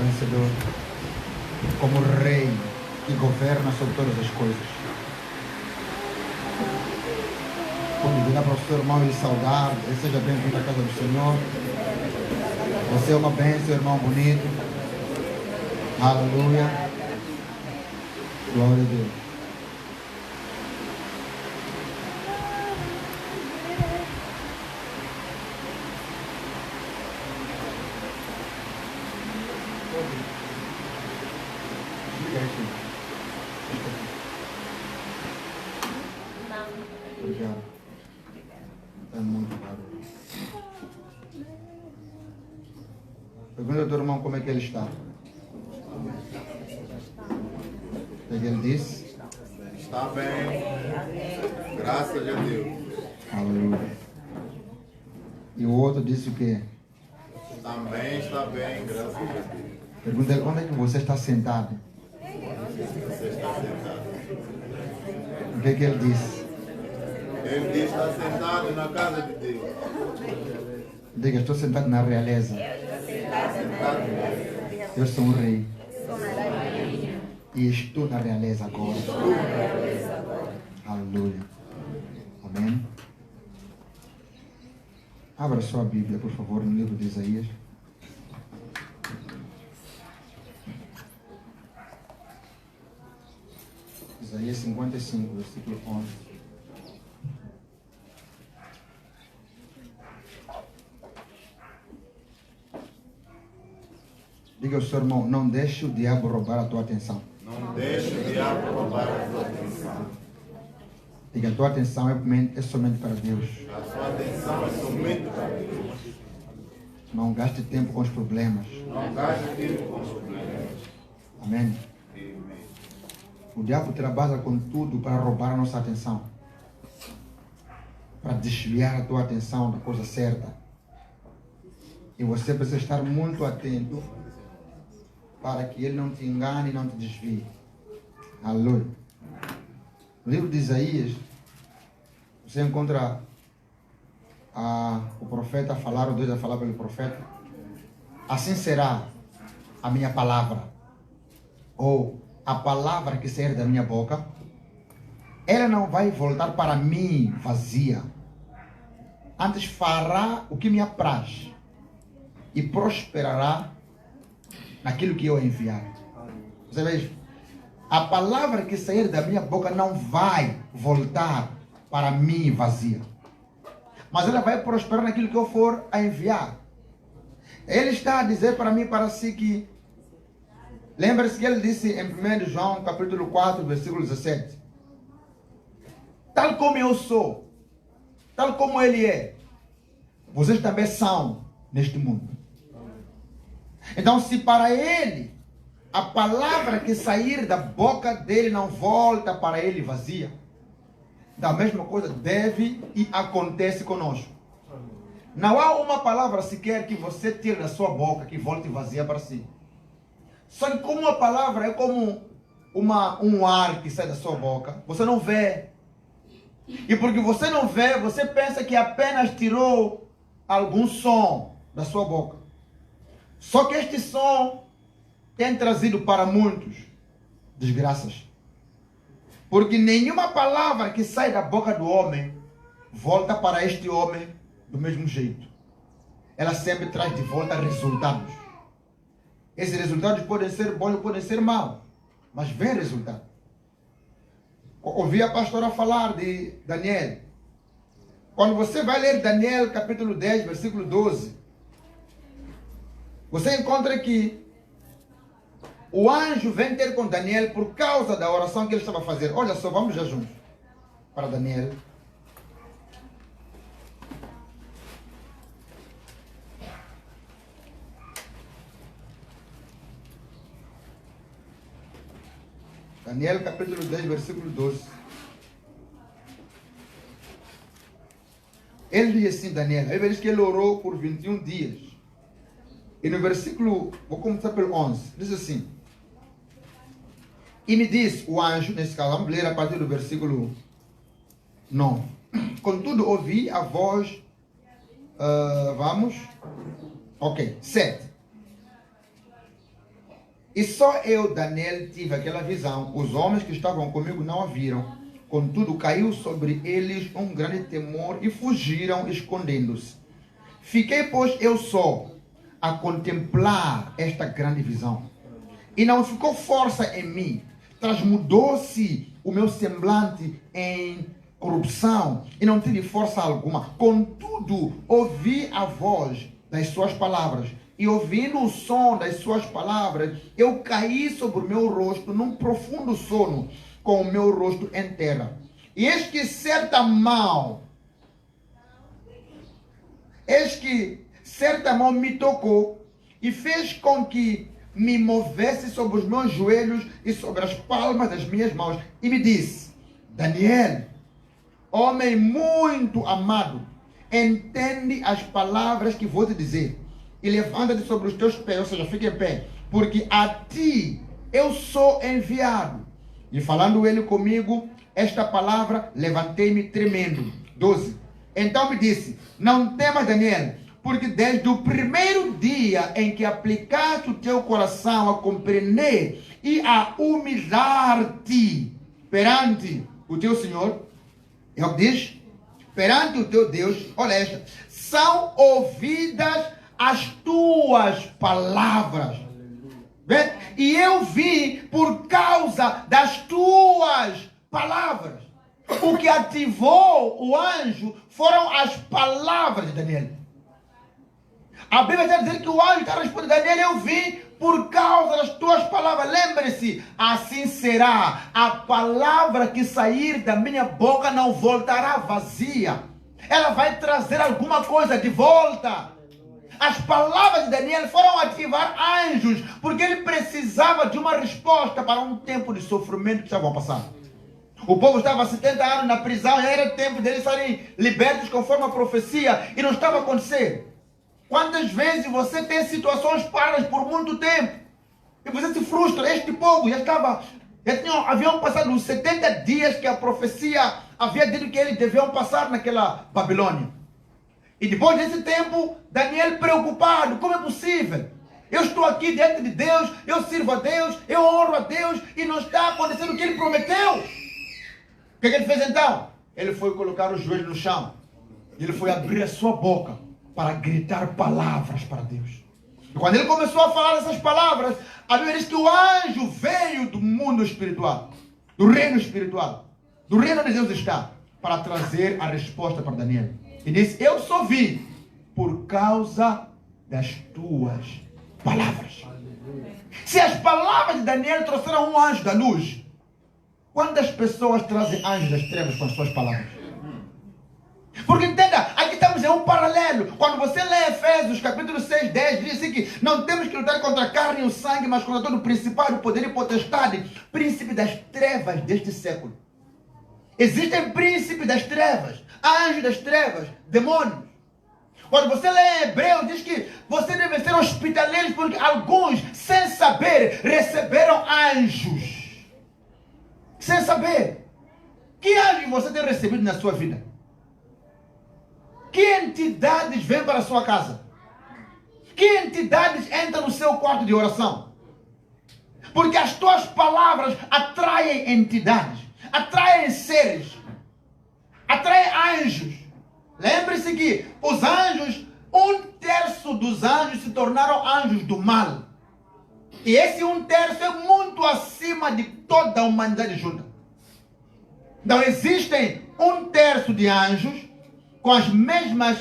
vencedor, como rei que governa sobre todas as coisas. Quando virar para o seu irmão e saudar, seja bem-vindo à casa do Senhor. Você é uma bênção, irmão bonito. Aleluia. Glória a Deus. Obrigado. É muito barulho. Pergunta ao teu irmão como é que ele está. O que ele disse? Está bem. Graças a Deus. Aleluia. E o outro disse o quê? Também está bem, graças a Deus. Pergunta ele onde é que você está sentado. Você está sentado. O que ele disse? Ele diz que está sentado na casa de Deus. Diga, estou sentado na realeza. Eu sou um rei. E estou na realeza agora. Aleluia. Amém. Abra sua Bíblia, por favor, no livro de Isaías. Isaías 55, versículo 11. Diga ao seu irmão, não deixe o diabo roubar a tua atenção. Não deixe o diabo roubar a sua atenção. Diga, a tua atenção é somente para Deus. A sua atenção é somente para Deus. Não gaste tempo com os problemas. Não gaste tempo com os problemas. Amém. O diabo trabalha com tudo para roubar a nossa atenção. Para desviar a tua atenção da coisa certa. E você precisa estar muito atento para que ele não te engane e não te desvie. Aleluia. No livro de Isaías, você encontra o profeta a falar, o Deus a falar pelo profeta. Assim será a minha palavra, ou a palavra que sair da minha boca, ela não vai voltar para mim vazia. Antes fará o que me apraz e prosperará naquilo que eu enviar. Você veja, a palavra que sair da minha boca não vai voltar para mim vazia, mas ela vai prosperar naquilo que eu for a enviar. Ele está a dizer para mim, para si, que lembra-se que ele disse em 1 João capítulo 4, versículo 17, tal como eu sou, tal como ele é, vocês também são neste mundo. Então, se para ele a palavra que sair da boca dele não volta para ele vazia, da mesma coisa deve e acontece conosco. Não há uma palavra sequer que você tire da sua boca que volte vazia para si. Só que como a palavra é como um ar que sai da sua boca, você não vê. E porque você não vê, você pensa que apenas tirou algum som da sua boca. Só que este som tem trazido para muitos desgraças. Porque nenhuma palavra que sai da boca do homem volta para este homem do mesmo jeito. Ela sempre traz de volta resultados. Esses resultados podem ser bons ou podem ser maus, mas vem resultado. Ouvi a pastora falar de Daniel. Quando você vai ler Daniel capítulo 10, versículo 12, você encontra que o anjo vem ter com Daniel por causa da oração que ele estava a fazer. Olha só, vamos já juntos para Daniel. Daniel capítulo 10, versículo 12. Ele diz assim, Daniel, aí diz que ele orou por 21 dias. E no versículo, vou começar pelo 11, diz assim: e me diz o anjo, nesse caso, vamos ler a partir do versículo 9. Contudo, ouvi a voz, vamos, ok, 7. E só eu, Daniel, tive aquela visão. Os homens que estavam comigo não a viram. Contudo, caiu sobre eles um grande temor e fugiram, escondendo-se. Fiquei, pois, eu só a contemplar esta grande visão. E não ficou força em mim. Transmudou-se o meu semblante em corrupção e não tive força alguma. Contudo, ouvi a voz das suas palavras. E ouvindo o som das suas palavras, eu caí sobre o meu rosto num profundo sono, com o meu rosto em terra. E eis que certa mão me tocou e fez com que me movesse sobre os meus joelhos e sobre as palmas das minhas mãos. E me disse: Daniel, homem muito amado, entende as palavras que vou te dizer e levanta-te sobre os teus pés, ou seja, fica em pé, porque a ti eu sou enviado. E falando ele comigo esta palavra, levantei-me tremendo. 12. Então me disse: não temas, Daniel, porque desde o primeiro dia em que aplicaste o teu coração a compreender e a humilhar-te perante o teu Senhor, é o que diz, perante o teu Deus, olha esta, são ouvidas as tuas palavras. Bem? E eu vi por causa das tuas palavras. O que ativou o anjo foram as palavras de Daniel. A Bíblia está dizendo que o anjo está respondendo: Daniel, eu vim por causa das tuas palavras. Lembre-se, assim será. A palavra que sair da minha boca não voltará vazia. Ela vai trazer alguma coisa de volta. As palavras de Daniel foram ativar anjos, porque ele precisava de uma resposta para um tempo de sofrimento que estavam passando. O povo estava há 70 anos na prisão, já era tempo deles serem libertos conforme a profecia, e não estava acontecendo. Quantas vezes você tem situações paradas por muito tempo, e você se frustra? Este povo haviam passado os 70 dias que a profecia havia dito que eles deviam passar naquela Babilônia. E depois desse tempo, Daniel preocupado: como é possível? Eu estou aqui diante de Deus, eu sirvo a Deus, eu honro a Deus, e não está acontecendo o que ele prometeu. O que ele fez então? Ele foi colocar os joelhos no chão. Ele foi abrir a sua boca para gritar palavras para Deus. E quando ele começou a falar essas palavras, a Bíblia diz que o anjo veio do mundo espiritual, do reino espiritual, do reino onde Deus está, para trazer a resposta para Daniel. E disse: eu só vim por causa das tuas palavras. Se as palavras de Daniel trouxeram um anjo da luz, quantas pessoas trazem anjos das trevas com as suas palavras? Porque entenda, aqui estamos em um paralelo. Quando você lê Efésios capítulo 6, 10, diz assim que não temos que lutar contra a carne e o sangue, mas contra todo o principado, poder e potestade, príncipe das trevas deste século. Existem príncipes das trevas, anjos das trevas, demônios. Quando você lê Hebreus, diz que você deve ser hospitaleiro, porque alguns, sem saber, receberam anjos. Sem saber. Que anjo você tem recebido na sua vida? Que entidades vêm para a sua casa? Que entidades entram no seu quarto de oração? Porque as tuas palavras atraem entidades, atraem seres, atraem anjos. Lembre-se que os anjos, 1/3 dos anjos se tornaram anjos do mal. E esse 1/3 é muito acima de toda a humanidade junta. Então existem 1/3 de anjos com as mesmas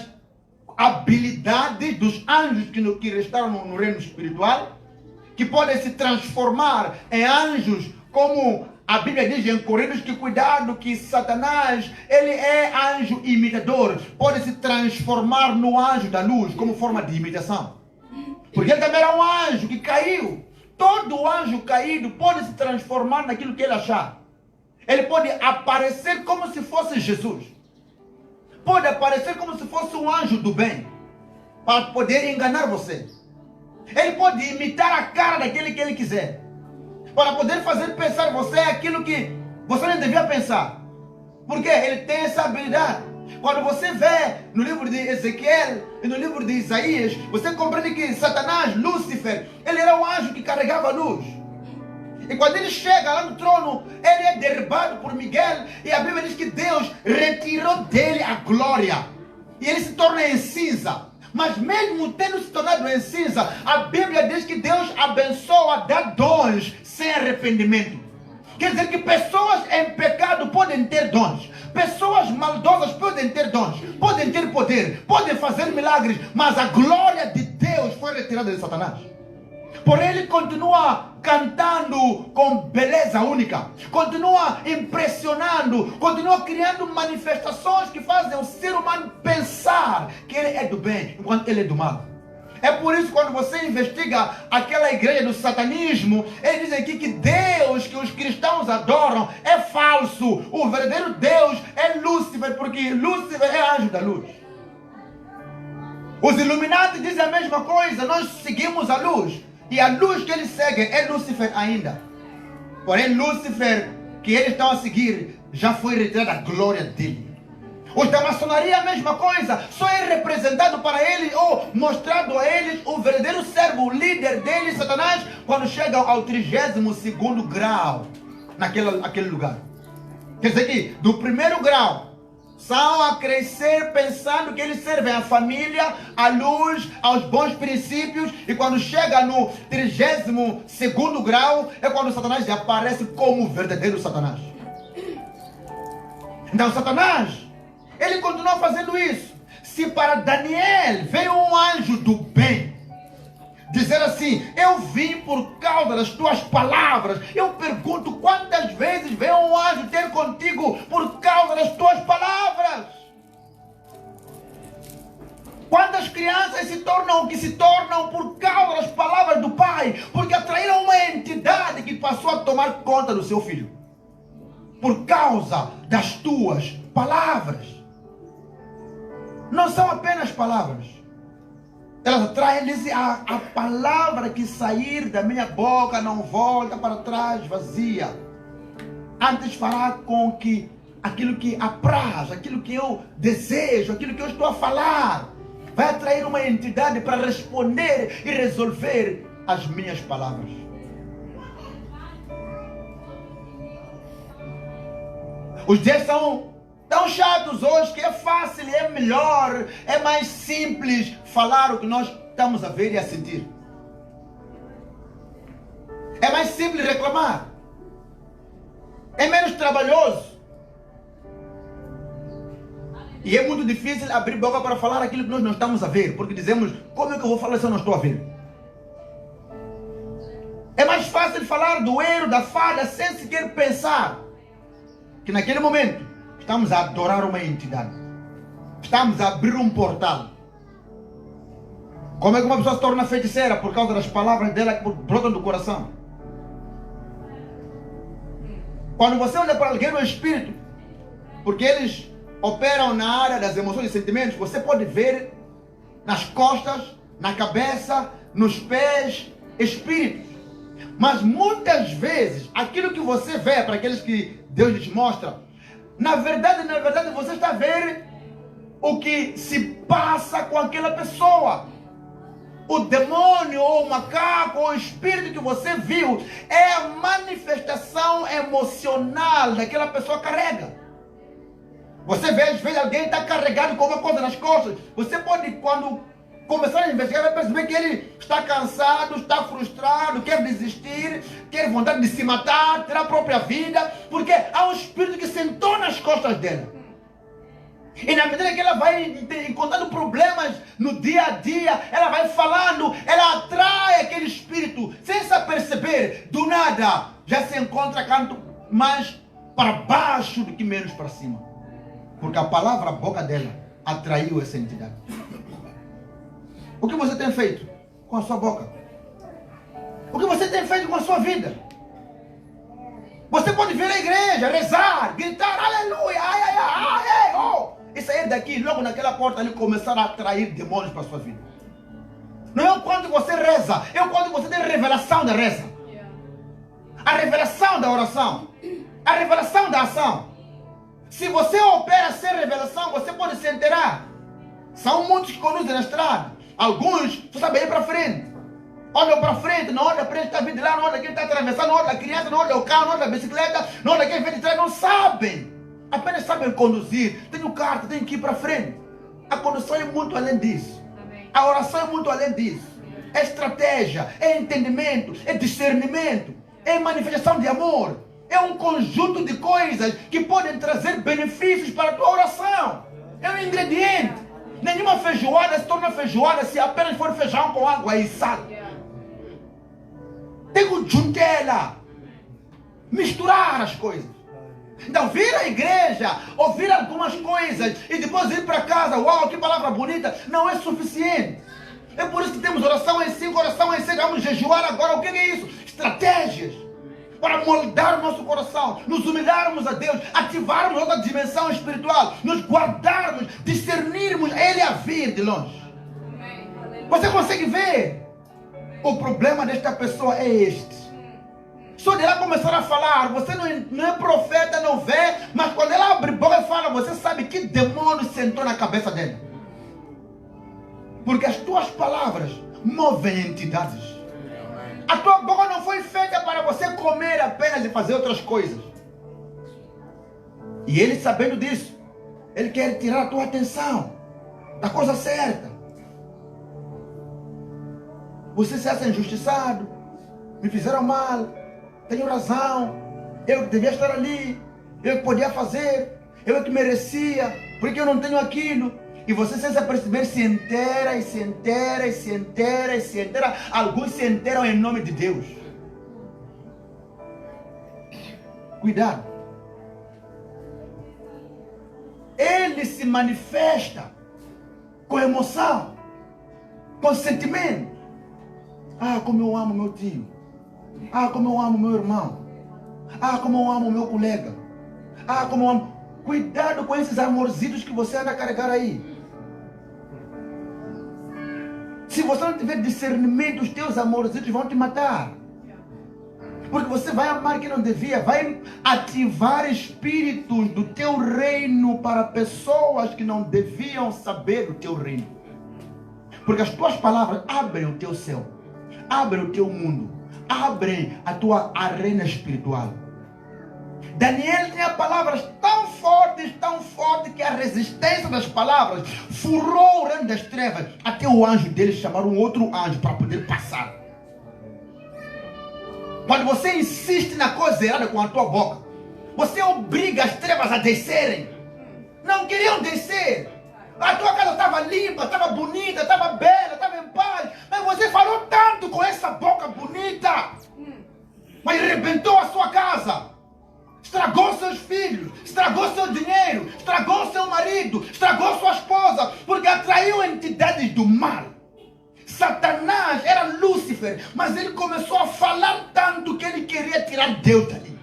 habilidades dos anjos que restaram no reino espiritual, que podem se transformar em anjos, como a Bíblia diz em Coríntios, que cuidado que Satanás, ele é anjo imitador, pode se transformar no anjo da luz como forma de imitação, porque ele também era um anjo que caiu. Todo anjo caído pode se transformar naquilo que ele achar. Ele pode aparecer como se fosse Jesus, pode aparecer como se fosse um anjo do bem, para poder enganar você. Ele pode imitar a cara daquele que ele quiser, para poder fazer pensar você aquilo que você não devia pensar. Porque ele tem essa habilidade. Quando você vê no livro de Ezequiel e no livro de Isaías, você compreende que Satanás, Lúcifer, ele era o anjo que carregava a luz. E quando ele chega lá no trono, ele é derrubado por Miguel, e a Bíblia diz que Deus retirou dele a glória. E ele se torna em cinza. Mas mesmo tendo se tornado em cinza, a Bíblia diz que Deus abençoa, dá dons sem arrependimento. Quer dizer que pessoas em pecado podem ter dons. Pessoas maldosas podem ter dons. Podem ter poder. Podem fazer milagres. Mas a glória de Deus foi retirada de Satanás. Porém, ele continua cantando com beleza única. Continua impressionando. Continua criando manifestações que fazem o ser humano pensar que ele é do bem, enquanto ele é do mal. É por isso que quando você investiga aquela igreja do satanismo, eles dizem aqui que Deus que os cristãos adoram é falso. O verdadeiro Deus é Lúcifer, porque Lúcifer é anjo da luz. Os Illuminati dizem a mesma coisa, nós seguimos a luz. E a luz que eles seguem é Lúcifer ainda. Porém, Lúcifer que eles estão a seguir, já foi retirada a glória dele. Os da maçonaria a mesma coisa, só é representado para eles ou mostrado a eles o verdadeiro servo, o líder deles, Satanás, quando chegam ao 32º grau naquele lugar. Quer dizer que do primeiro grau são a crescer pensando que eles servem à família, à luz, aos bons princípios, e quando chega no 32º grau é quando Satanás aparece como o verdadeiro Satanás. Então Satanás, ele continua fazendo isso. Se para Daniel veio um anjo do bem dizer assim: eu vim por causa das tuas palavras, eu pergunto quantas vezes veio um anjo ter contigo por causa das tuas palavras? Quantas crianças se tornam por causa das palavras do pai, porque atraíram uma entidade que passou a tomar conta do seu filho por causa das tuas palavras. Não são apenas palavras. Elas atraem, dizem, a palavra que sair da minha boca não volta para trás vazia. Antes fará com que aquilo que apraz, aquilo que eu desejo, aquilo que eu estou a falar, vai atrair uma entidade para responder e resolver as minhas palavras. Os dias são tão chatos hoje que é fácil, é melhor, é mais simples falar o que nós estamos a ver e a sentir. É mais simples reclamar. É menos trabalhoso. E é muito difícil abrir boca para falar aquilo que nós não estamos a ver, porque dizemos: como é que eu vou falar se eu não estou a ver? É mais fácil falar do erro, da falha, sem sequer pensar que naquele momento estamos a adorar uma entidade. Estamos a abrir um portal. Como é que uma pessoa se torna feiticeira? Por causa das palavras dela que brotam do coração. Quando você olha para alguém no espírito, porque eles operam na área das emoções e sentimentos, você pode ver nas costas, na cabeça, nos pés, espíritos. Mas muitas vezes, aquilo que você vê, para aqueles que Deus lhes mostra, na verdade, você está a ver o que se passa com aquela pessoa. O demônio, ou o macaco, ou o espírito que você viu, é a manifestação emocional daquela pessoa carrega. Você vê, às vezes, alguém está carregado com uma coisa nas costas. Você pode, quando começar a investigar, vai perceber que ele está cansado, está frustrado, quer desistir, quer vontade de se matar, ter a própria vida, porque há um espírito que sentou nas costas dela. E na medida que ela vai encontrando problemas no dia a dia, ela vai falando, ela atrai aquele espírito, sem se aperceber, do nada, já se encontra canto mais para baixo do que menos para cima. Porque a palavra, a boca dela, atraiu essa entidade. O que você tem feito com a sua boca? O que você tem feito com a sua vida? Você pode vir à igreja, rezar, gritar, aleluia, ai, ai, ai, ai, oh, e sair daqui, logo naquela porta ali, começar a atrair demônios para a sua vida. Não é o quanto você reza, é o quanto você tem revelação da reza. A revelação da oração. A revelação da ação. Se você opera sem revelação, você pode se enterar. São muitos que conduzem na estrada. Alguns só sabem ir para frente. Olham para frente, não olha para ele está vindo lá, não olha quem está atravessando, não olha a criança, não olha o carro, não olha a bicicleta, não olha quem vem de trás, não sabem. Apenas sabem conduzir. Tenho carta, tenho que ir para frente. A condução é muito além disso. A oração é muito além disso. É estratégia, é entendimento, é discernimento, é manifestação de amor. É um conjunto de coisas que podem trazer benefícios para a tua oração. É um ingrediente. Nenhuma feijoada se torna feijoada se apenas for feijão com água e sal. Tem que juntar ela, misturar as coisas. Então vir à igreja, ouvir algumas coisas e depois ir para casa, uau, que palavra bonita, não é suficiente. É por isso que temos oração em 5, oração em 6, vamos jejuar agora. O que é isso? Estratégias para moldar o nosso coração, nos humilharmos a Deus, ativarmos outra dimensão espiritual, nos guardarmos, discernirmos Ele a vir de longe. Você consegue ver? O problema desta pessoa é este. Só de ela começar a falar, você não é profeta, não vê, mas quando ela abre boca e fala, você sabe que demônio sentou na cabeça dele. Porque as tuas palavras movem entidades. A tua boca não foi feita para você comer apenas e fazer outras coisas. E ele, sabendo disso, ele quer tirar a tua atenção da coisa certa. Você se acha injustiçado, me fizeram mal, tenho razão, eu que devia estar ali, eu que podia fazer, eu que merecia, porque eu não tenho aquilo. E você sem se perceber se inteira e se inteira e se inteira e se inteira. Alguns se inteiram em nome de Deus. Cuidado. Ele se manifesta com emoção, com sentimento. Ah, como eu amo meu tio. Ah, como eu amo meu irmão. Ah, como eu amo meu colega. Ah, como eu amo. Cuidado com esses amorzitos que você anda a carregar aí. Se você não tiver discernimento, os teus amorzitos vão te matar. Porque você vai amar quem não devia, vai ativar espíritos do teu reino para pessoas que não deviam saber do teu reino. Porque as tuas palavras abrem o teu céu, abrem o teu mundo, abrem a tua arena espiritual. Daniel tinha palavras tão fortes que a resistência das palavras furou o reino das trevas, até o anjo dele chamar um outro anjo para poder passar. Quando você insiste na coisa errada com a tua boca, você obriga as trevas a descerem. Não queriam descer. A tua casa estava limpa, estava bonita, estava bela, estava em paz, mas você falou tanto com essa boca bonita, mas arrebentou a sua casa. Estragou seus filhos, estragou seu dinheiro, estragou seu marido, estragou sua esposa, porque atraiu entidades do mal. Satanás era Lúcifer, mas ele começou a falar tanto que ele queria tirar Deus dali.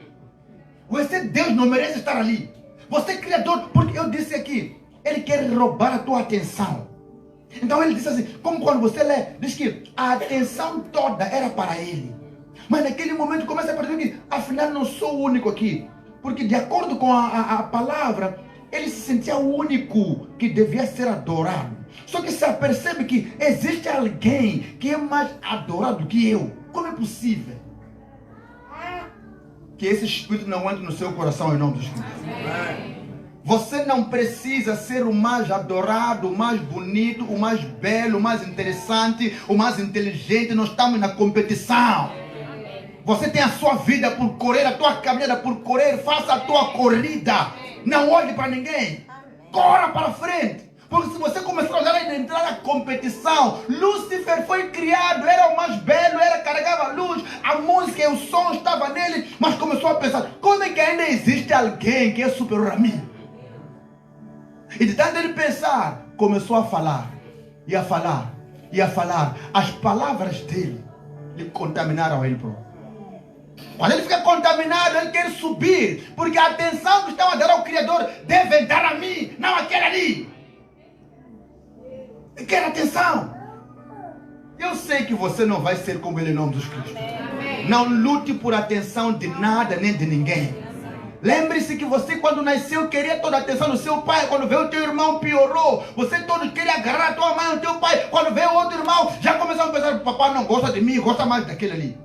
Você, Deus, não merece estar ali. Você é criador, porque eu disse aqui, ele quer roubar a tua atenção. Então ele disse assim, como quando você lê, diz que a atenção toda era para ele. Mas naquele momento começa a perceber que afinal não sou o único aqui. Porque de acordo com a palavra, ele se sentia o único que devia ser adorado. Só que se percebe que existe alguém que é mais adorado que eu. Como é possível? Que esse espírito não entre no seu coração em nome de Jesus. Você não precisa ser o mais adorado, o mais bonito, o mais belo, o mais interessante, o mais inteligente. Nós estamos na competição. Você tem a sua vida por correr, a tua caminhada por correr. Faça a tua corrida. Não olhe para ninguém. Corra para frente. Porque se você começar a olhar e entrar na competição, Lúcifer foi criado, era o mais belo, carregava a luz, a música e o som estava nele, mas começou a pensar, como é que ainda existe alguém que é superior a mim? E de tanto ele pensar, começou a falar, e a falar, e a falar. As palavras dele lhe contaminaram ele próprio. Quando ele fica contaminado, ele quer subir, porque a atenção que estão a dar ao Criador deve dar a mim, não àquele ali. Ele quer atenção. Eu sei que você não vai ser como ele em nome dos Cristo. Não lute por atenção de nada nem de ninguém. Lembre-se que você, quando nasceu, queria toda a atenção do seu pai. Quando veio o teu irmão, piorou. Você todo queria agarrar a tua mãe, o teu pai. Quando veio o outro irmão, já começou a pensar: papai não gosta de mim, gosta mais daquele ali.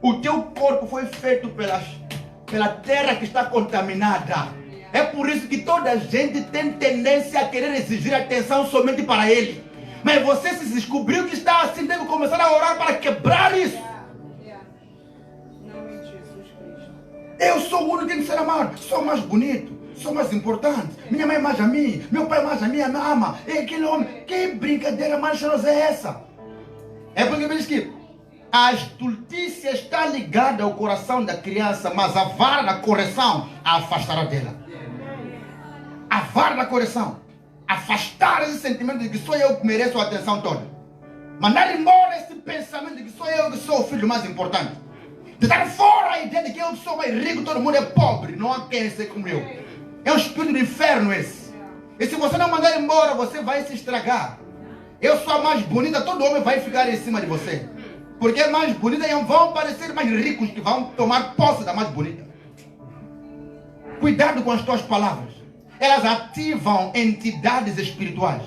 O teu corpo foi feito pela terra que está contaminada. É por isso que toda a gente tem tendência a querer exigir atenção somente para ele. Mas você, se descobriu que está assim, deve começar a orar para quebrar isso. Eu sou o único que tem que ser amado. Sou mais bonito, sou mais importante. Minha mãe mais a mim, meu pai mais a mim, me ama. E aquele homem, que brincadeira mais cheirosa é essa? É porque ele diz que a estultícia está ligada ao coração da criança, mas a vara da correção a afastará dela. A vara da correção, afastar esse sentimento de que sou eu que mereço a atenção toda. Mandar embora esse pensamento de que sou eu que sou o filho mais importante. Deitar fora a ideia de que eu sou mais rico, todo mundo é pobre, não há quem seja como eu. É um espírito do inferno esse. E se você não mandar embora, você vai se estragar. Eu sou a mais bonita, todo homem vai ficar em cima de você. Porque é mais bonita e vão parecer mais ricos que vão tomar posse da mais bonita. Cuidado com as tuas palavras. Elas ativam entidades espirituais.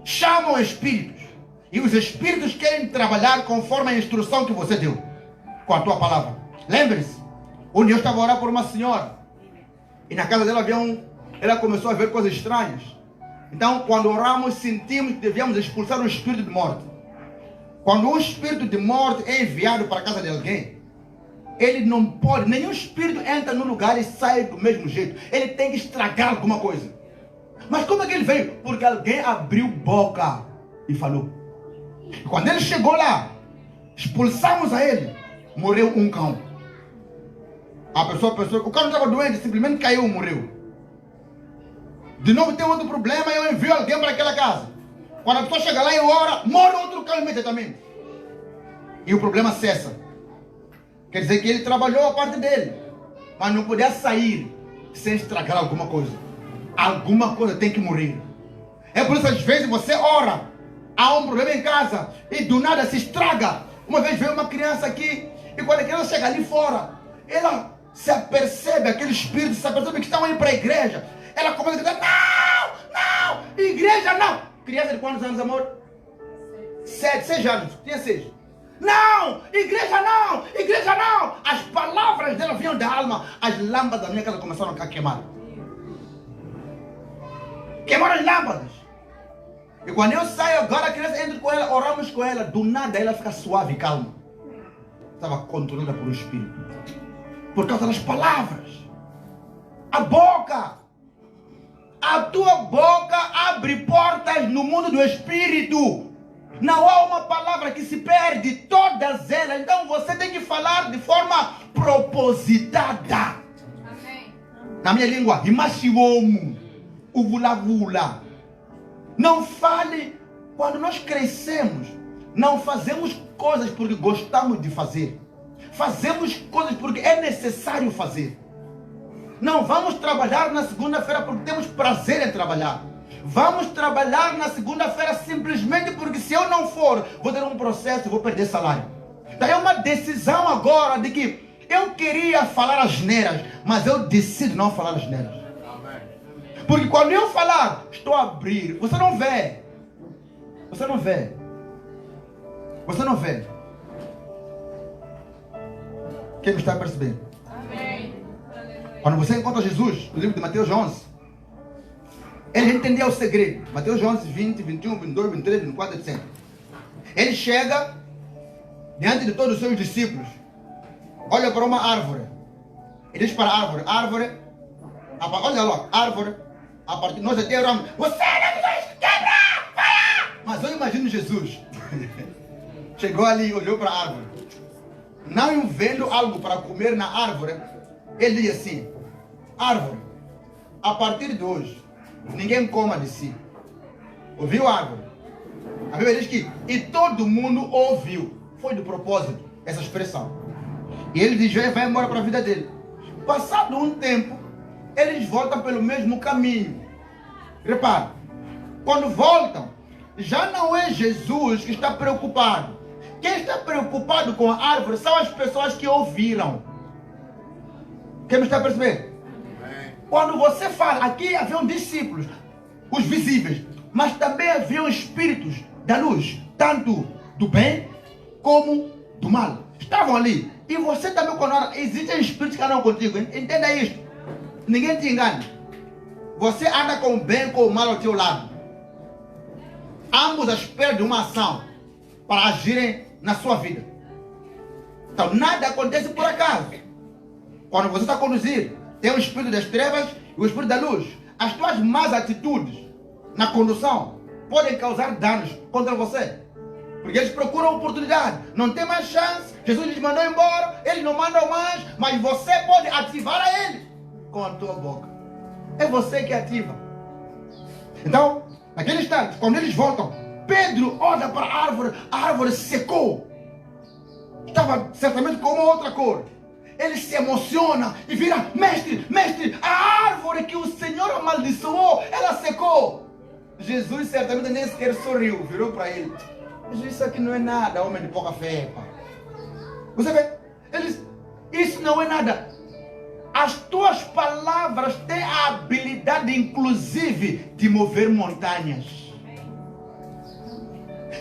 Chamam espíritos. E os espíritos querem trabalhar conforme a instrução que você deu. Com a tua palavra. Lembre-se, um dia eu estava a orar por uma senhora. E na casa dela ela começou a ver coisas estranhas. Então, quando oramos, sentimos que devíamos expulsar um espírito de morte. Quando um espírito de morte é enviado para a casa de alguém, ele não pode, nenhum espírito entra no lugar e sai do mesmo jeito. Ele tem que estragar alguma coisa. Mas como é que ele veio? Porque alguém abriu boca e falou. E quando ele chegou lá, expulsamos a ele. Morreu um cão. A pessoa pensou que o cão não estava doente, simplesmente caiu e morreu. De novo tem outro problema, eu envio alguém para aquela casa. Quando a pessoa chega lá e ora, morre outro cão imediatamente. E o problema cessa. Quer dizer que ele trabalhou a parte dele, mas não podia sair sem estragar alguma coisa. Alguma coisa tem que morrer. É por isso que às vezes você ora, há um problema em casa e do nada se estraga. Uma vez veio uma criança aqui e quando a criança chega ali fora, ela se apercebe, aquele espírito se apercebe que estão indo para a igreja. Ela começa a dizer: não, igreja não. Criança de quantos anos, amor? 6 anos, tinha 6. Não, igreja não. As palavras dela vinham da alma. As lâmpadas da minha casa começaram a queimar. Queimaram as lâmpadas. E quando eu saio agora, a criança entra com ela, oramos com ela. Do nada ela fica suave e calma. Estava controlada por um espírito. Por causa das palavras. A boca. A tua boca abre portas no mundo do espírito. Não há uma palavra que se perde, todas elas. Então você tem que falar de forma propositada. Amém. Na minha língua, imashiwomu, uvula-vula. Não fale. Quando nós crescemos, não fazemos coisas porque gostamos de fazer. Fazemos coisas porque é necessário fazer. Não vamos trabalhar na segunda-feira porque temos prazer em trabalhar. Vamos trabalhar na segunda-feira simplesmente porque se eu não for, vou ter um processo e vou perder salário. Daí é uma decisão agora de que eu queria falar asneiras, mas eu decido não falar asneiras. Porque quando eu falar, estou a abrir. Você não vê. Você não vê. Você não vê. Quem me está percebendo? Amém. Quando você encontra Jesus, no livro de Mateus 11, ele entendia o segredo. Mateus 11, 20, 21, 22, 23, 24, etc. Ele chega diante de todos os seus discípulos. Olha para uma árvore. Ele diz para a árvore, olha lá, árvore, a partir nós até oramos, você não vai quebrar, vai! Mas eu imagino Jesus. Chegou ali, olhou para a árvore. Não vendo algo para comer na árvore, ele diz assim: árvore, a partir de hoje, ninguém coma de si. Ouviu, árvore? A Bíblia diz que e todo mundo ouviu. Foi de propósito essa expressão. E ele diz: vai embora para a vida dele. Passado um tempo, eles voltam pelo mesmo caminho. Repare, quando voltam, já não é Jesus que está preocupado. Quem está preocupado com a árvore são as pessoas que ouviram. Quem me está percebendo? quando você fala, aqui haviam discípulos, os visíveis, mas também haviam espíritos da luz, tanto do bem como do mal. Estavam ali. E você também, quando existem espíritos que andam contigo, entenda isto. Ninguém te engane. Você anda com o bem, com o mal ao teu lado. Ambos à espera de uma ação para agirem na sua vida. Então nada acontece por acaso. Quando você está a conduzir, tem o espírito das trevas e o espírito da luz. As tuas más atitudes na condução podem causar danos contra você. Porque eles procuram oportunidade. Não tem mais chance. Jesus lhes mandou embora. Eles não mandam mais. Mas você pode ativar a eles com a tua boca. É você que ativa. Então, naquele instante, quando eles voltam, Pedro olha para a árvore secou. Estava certamente com uma outra cor. Ele se emociona e vira: mestre, mestre, a árvore que o Senhor amaldiçoou, ela secou. Jesus certamente nem sequer sorriu, virou para ele: Jesus, isso aqui não é nada, homem de pouca fé. Pá. Você vê? Eles, isso não é nada. As tuas palavras têm a habilidade, inclusive, de mover montanhas.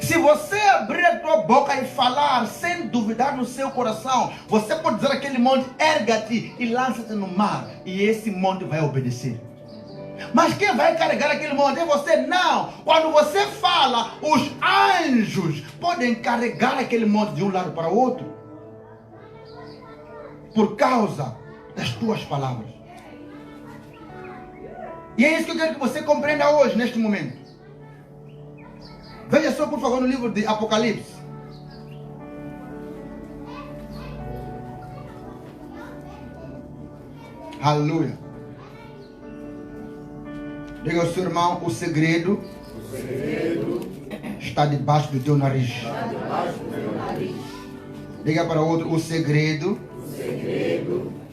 Se você abrir a tua boca e falar sem duvidar no seu coração, você pode dizer aquele monte: erga-te e lança-te no mar, e esse monte vai obedecer. Mas quem vai carregar aquele monte é você? Não. Quando você fala, os anjos podem carregar aquele monte de um lado para o outro por causa das tuas palavras. E é isso que eu quero que você compreenda hoje, neste momento. Veja só, por favor, no livro de Apocalipse. Aleluia. Diga ao seu irmão: o segredo está debaixo do teu nariz. Diga para o outro: o segredo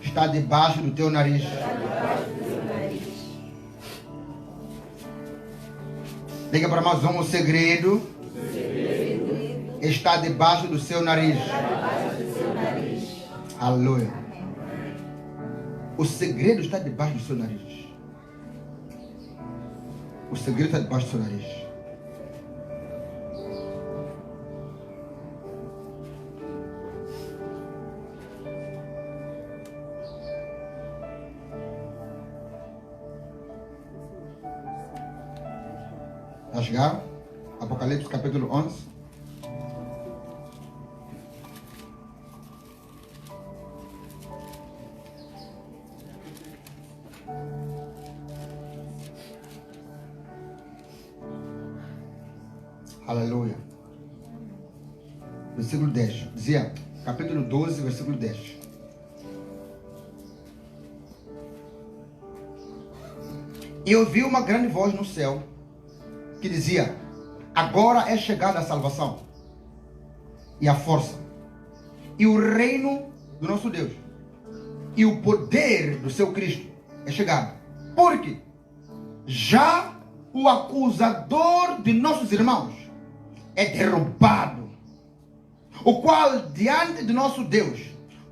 está debaixo do teu nariz. Diga para mais um: o segredo está debaixo do seu nariz. Aleluia. O segredo está debaixo do seu nariz. O segredo está debaixo do seu nariz. Está a chegar? Apocalipse capítulo 11. Aleluia. Versículo 10. Dizia, capítulo 12, versículo 10. E ouvi uma grande voz no céu que dizia: agora é chegada a salvação e a força e o reino do nosso Deus e o poder do seu Cristo é chegado, porque já o acusador de nossos irmãos é derrubado, o qual diante de nosso Deus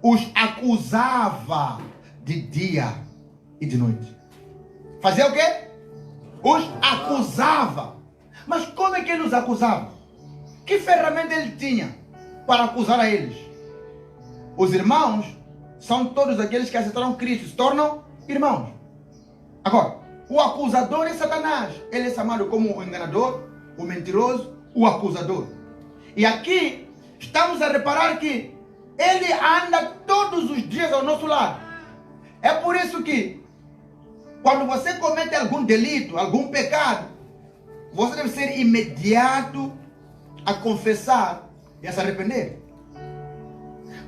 os acusava de dia e de noite. Fazia o quê? Os acusava. Mas como é que ele os acusava? Que ferramenta ele tinha para acusar a eles? Os irmãos são todos aqueles que aceitaram Cristo, se tornam irmãos. Agora, o acusador é Satanás. Ele é chamado como o enganador, o mentiroso, o acusador. E aqui estamos a reparar que ele anda todos os dias ao nosso lado. É por isso que quando você comete algum delito, algum pecado, você deve ser imediato a confessar e a se arrepender.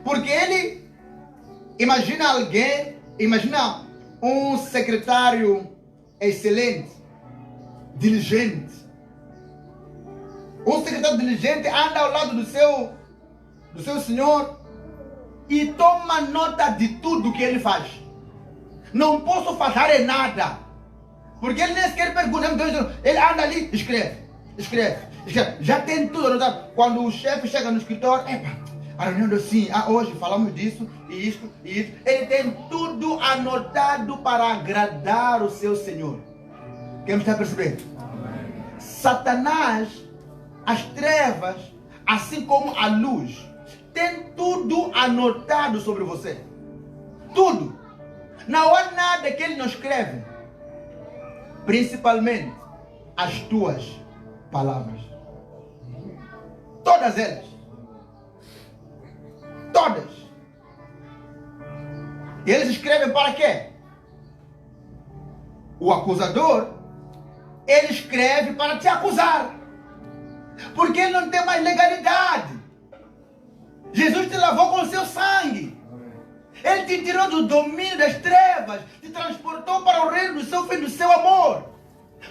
Porque ele, imagina alguém, imagina um secretário excelente, diligente. Um secretário diligente anda ao lado do seu senhor e toma nota de tudo que ele faz. Não posso falhar em nada. Porque ele nem sequer pergunta. Ele anda ali, escreve. Já tem tudo anotado. Quando o chefe chega no escritório, A reunião deu sim, hoje falamos disso, e isto, e isso. Ele tem tudo anotado para agradar o seu Senhor. Quem está a perceber? Satanás, as trevas, assim como a luz, tem tudo anotado sobre você. Tudo. Não há nada que ele não escreve. Principalmente as tuas palavras. Todas elas. Todas. E eles escrevem para quê? O acusador, ele escreve para te acusar. Porque ele não tem mais legalidade. Jesus te lavou com o seu sangue. Ele te tirou do domínio das trevas, te transportou para o reino do seu filho, do seu amor.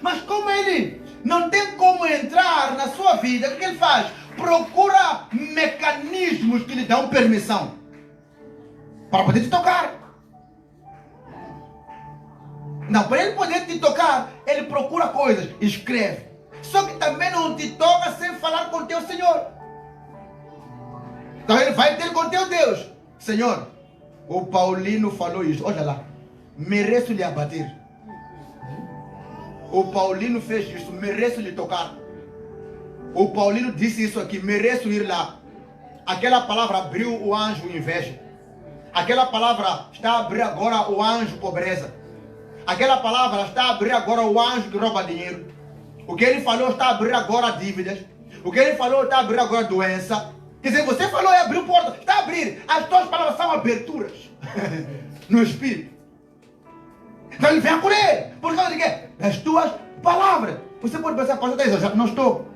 Mas como ele não tem como entrar na sua vida, o que ele faz? Procura mecanismos que lhe dão permissão para poder te tocar. Não, para ele poder te tocar, ele procura coisas, escreve. Só que também não te toca sem falar com teu Senhor. Então ele vai ter com teu Deus. Senhor, o Paulino falou isso. Olha lá, mereço lhe abater. O Paulino fez isso, mereço lhe tocar. O Paulino disse isso aqui, mereço ir lá. Aquela palavra abriu o anjo inveja. Aquela palavra está a abrir agora o anjo pobreza. Aquela palavra está a abrir agora o anjo que rouba dinheiro. O que ele falou está a abrir agora dívidas. O que ele falou está a abrir agora doença. Quer dizer, você falou e abriu porta. Está a abrir. As tuas palavras são aberturas no Espírito. Então ele vem a correr. Por causa de quê? Das tuas palavras. Você pode pensar, pastor, eu já não estou.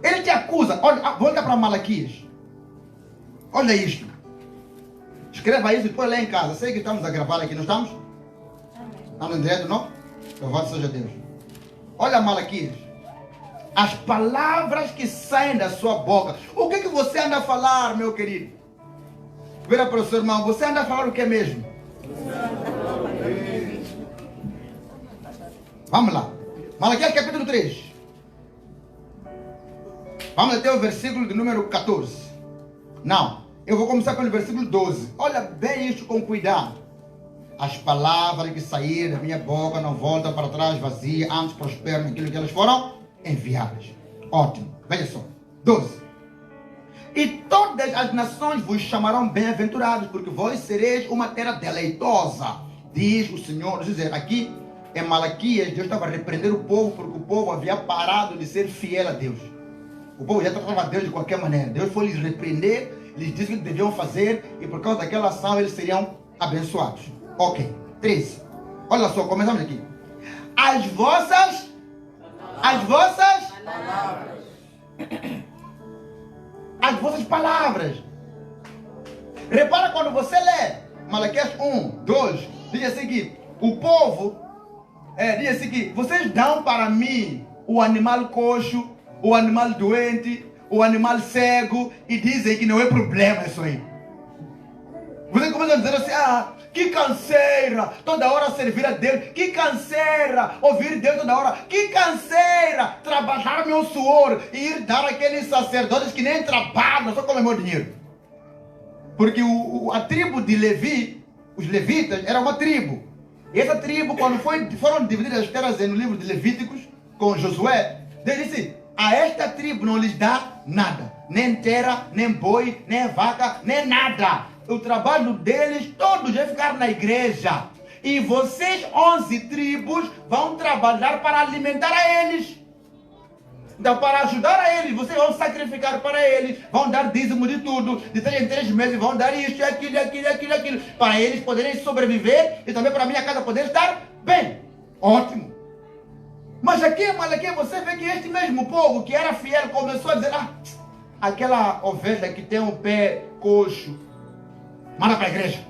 Ele te acusa. Olha, volta para Malaquias. Olha isto. Escreva isso e põe lá em casa. Sei que estamos a gravar aqui, não estamos? Estamos em direto, não? Louvado seja Deus. Olha Malaquias. As palavras que saem da sua boca. O que você anda a falar, meu querido? Vira para o seu irmão. Você anda a falar o que mesmo? Vamos lá. Malaquias capítulo 3. Vamos até o versículo de número 14. Não. Eu vou começar pelo versículo 12. Olha bem isso com cuidado. As palavras que saírem da minha boca não voltam para trás vazias, antes prosperam naquilo que elas foram enviadas. Ótimo. Veja só. 12. E todas as nações vos chamarão bem-aventurados, porque vós sereis uma terra deleitosa, diz o Senhor. Dizer, aqui em Malaquias, Deus estava a repreender o povo, porque o povo havia parado de ser fiel a Deus. O povo já tratava a Deus de qualquer maneira. Deus foi lhes repreender, lhes disse o que deviam fazer, e por causa daquela ação eles seriam abençoados. Ok. 13. Olha só, começamos aqui. As vossas palavras. Repara quando você lê Malaquias 1, 2, diz assim que o povo diz assim que vocês dão para mim o animal coxo, o animal doente, o animal cego, e dizem que não é problema isso aí. Você começa a dizer assim, que canseira, toda hora servir a Deus, que canseira, ouvir Deus toda hora, que canseira, trabalhar meu suor e ir dar aqueles sacerdotes que nem trabalham, só comem meu dinheiro. Porque a tribo de Levi, os levitas, era uma tribo. E essa tribo, quando foram divididas as terras no livro de Levíticos, com Josué, Deus disse, a esta tribo não lhes dá nada, nem terra, nem boi, nem vaca, nem nada. O trabalho deles, todos vão ficar na igreja. E vocês, 11 tribos, vão trabalhar para alimentar a eles. Então, para ajudar a eles, vocês vão sacrificar para eles, vão dar dízimo de tudo, de 3 em 3 meses, vão dar isso, aquilo, para eles poderem sobreviver e também para a minha casa poder estar bem. Ótimo. Mas aqui em Malaquias você vê que este mesmo povo que era fiel começou a dizer, aquela ovelha que tem um pé coxo, manda para a igreja.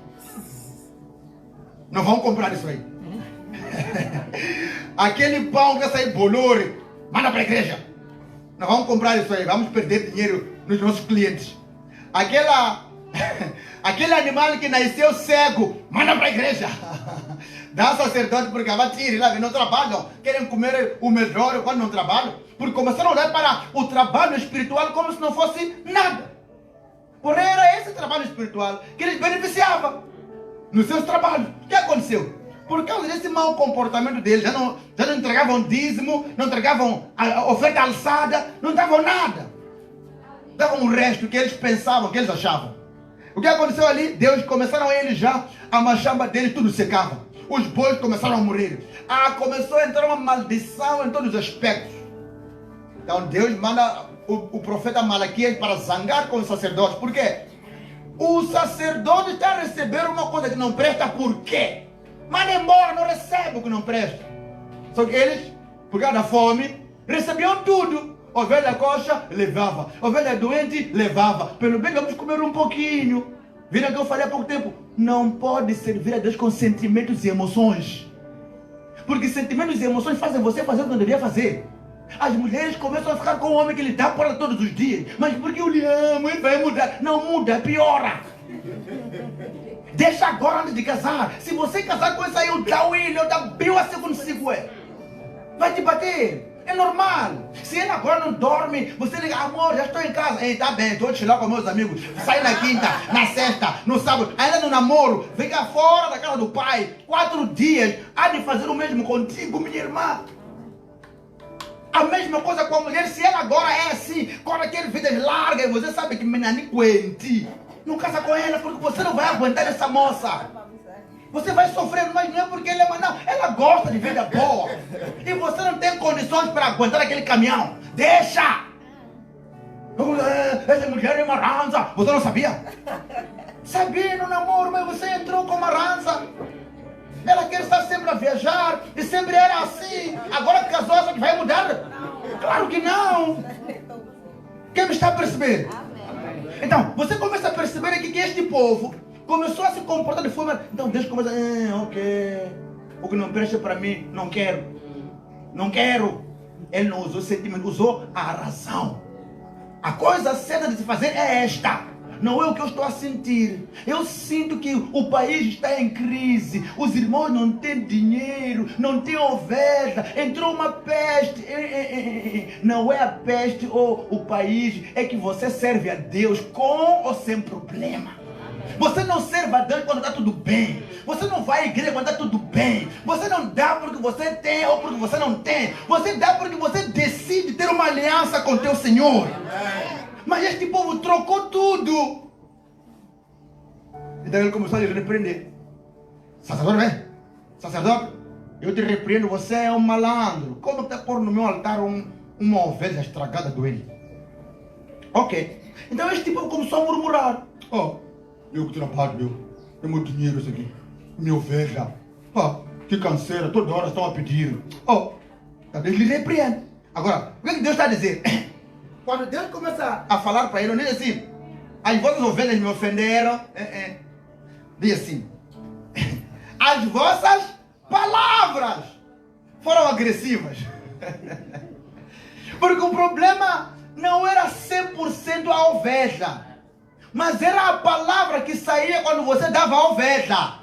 Não vão comprar isso aí. Aquele pão que sai bolore, manda para a igreja. Não vamos comprar isso aí. Vamos perder dinheiro nos nossos clientes. Aquele animal que nasceu cego, manda para a igreja. Dá sacerdote porque vai tirar lá, não trabalham. Querem comer o melhor quando não trabalham. Porque começaram a olhar para o trabalho espiritual como se não fosse nada. Porém, era esse trabalho espiritual que eles beneficiavam nos seus trabalhos. O que aconteceu? Por causa desse mau comportamento deles, já não entregavam dízimo, não entregavam a oferta alçada, não davam nada. Davam o resto que eles pensavam, que eles achavam. O que aconteceu ali? Deus começaram eles já, a machamba deles tudo secava. Os bois começaram a morrer. Começou a entrar uma maldição em todos os aspectos. Então Deus manda o profeta Malaquias para zangar com os sacerdotes. Por quê? O sacerdote está a receber uma coisa que não presta, por quê? Manda embora, não recebe o que não presta. Só que eles, por causa da fome, recebiam tudo. Ovelha coxa, levava. Ovelha doente, levava. Pelo menos vamos comer um pouquinho. Viram que eu falei há pouco tempo? Não pode servir a Deus com sentimentos e emoções. Porque sentimentos e emoções fazem você fazer o que não devia fazer. As mulheres começam a ficar com o homem que lhe dá para todos os dias. Mas porque eu lhe amo, ele vai mudar. Não muda, piora. Deixa agora antes de casar. Se você casar com esse aí, eu dá o ilho, eu dá bem assim consigo. Vai te bater. É normal. Se ele agora não dorme, você liga, amor, já estou em casa. Ei, tá bem, estou lá com meus amigos. Sai na quinta, na sexta, no sábado, ainda no namoro. Fica fora da casa do pai. 4 dias. Há de fazer o mesmo contigo, minha irmã. A mesma coisa com a mulher. Se ela agora é assim, quando aquele vidas largas, você sabe que menina nem aguente. Não casa com ela porque você não vai aguentar essa moça. Você vai sofrer, mas não é porque ela é má, não. Ela gosta de vida boa. E você não tem condições para aguentar aquele caminhão. Deixa! Essa mulher é uma rança. Você não sabia? Sabia no namoro, mas você entrou com uma rança. Ela quer estar sempre a viajar. E sempre era assim. Agora que casou, só que vai mudar? Claro que não. Quem me está a perceber? Então, você começa a perceber aqui que este povo começou a se comportar de forma... Então Deus começa... ok. O que não presta para mim, não quero. Não quero. Ele não usou sentimento, usou a razão. A coisa certa de se fazer é esta. Não é o que eu estou a sentir. Eu sinto que o país está em crise. Os irmãos não têm dinheiro, não têm ovelha. Entrou uma peste. Não é a peste ou o país. É que você serve a Deus com ou sem problema. Você não serve a Deus quando está tudo bem. Você não vai à igreja quando está tudo bem. Você não dá porque você tem ou porque você não tem. Você dá porque você decide ter uma aliança com teu Senhor. Mas este povo trocou tudo. Então ele começou a lhe repreender. Sacerdote, vem. Sacerdote, eu te repreendo, você é um malandro. Como está pôr no meu altar uma ovelha estragada doente? Ok. Então este povo começou a murmurar. Eu que trabalho, é meu dinheiro isso aqui. Minha ovelha. Que canseira, toda hora estão a pedir. Deus lhe repreende. Agora, o que Deus está a dizer? Quando Deus começa a falar para ele, ele diz assim: as vossas ovelhas me ofenderam. Diz assim: as vossas palavras foram agressivas. Porque o problema não era 100% a ovelha, mas era a palavra que saía quando você dava a ovelha.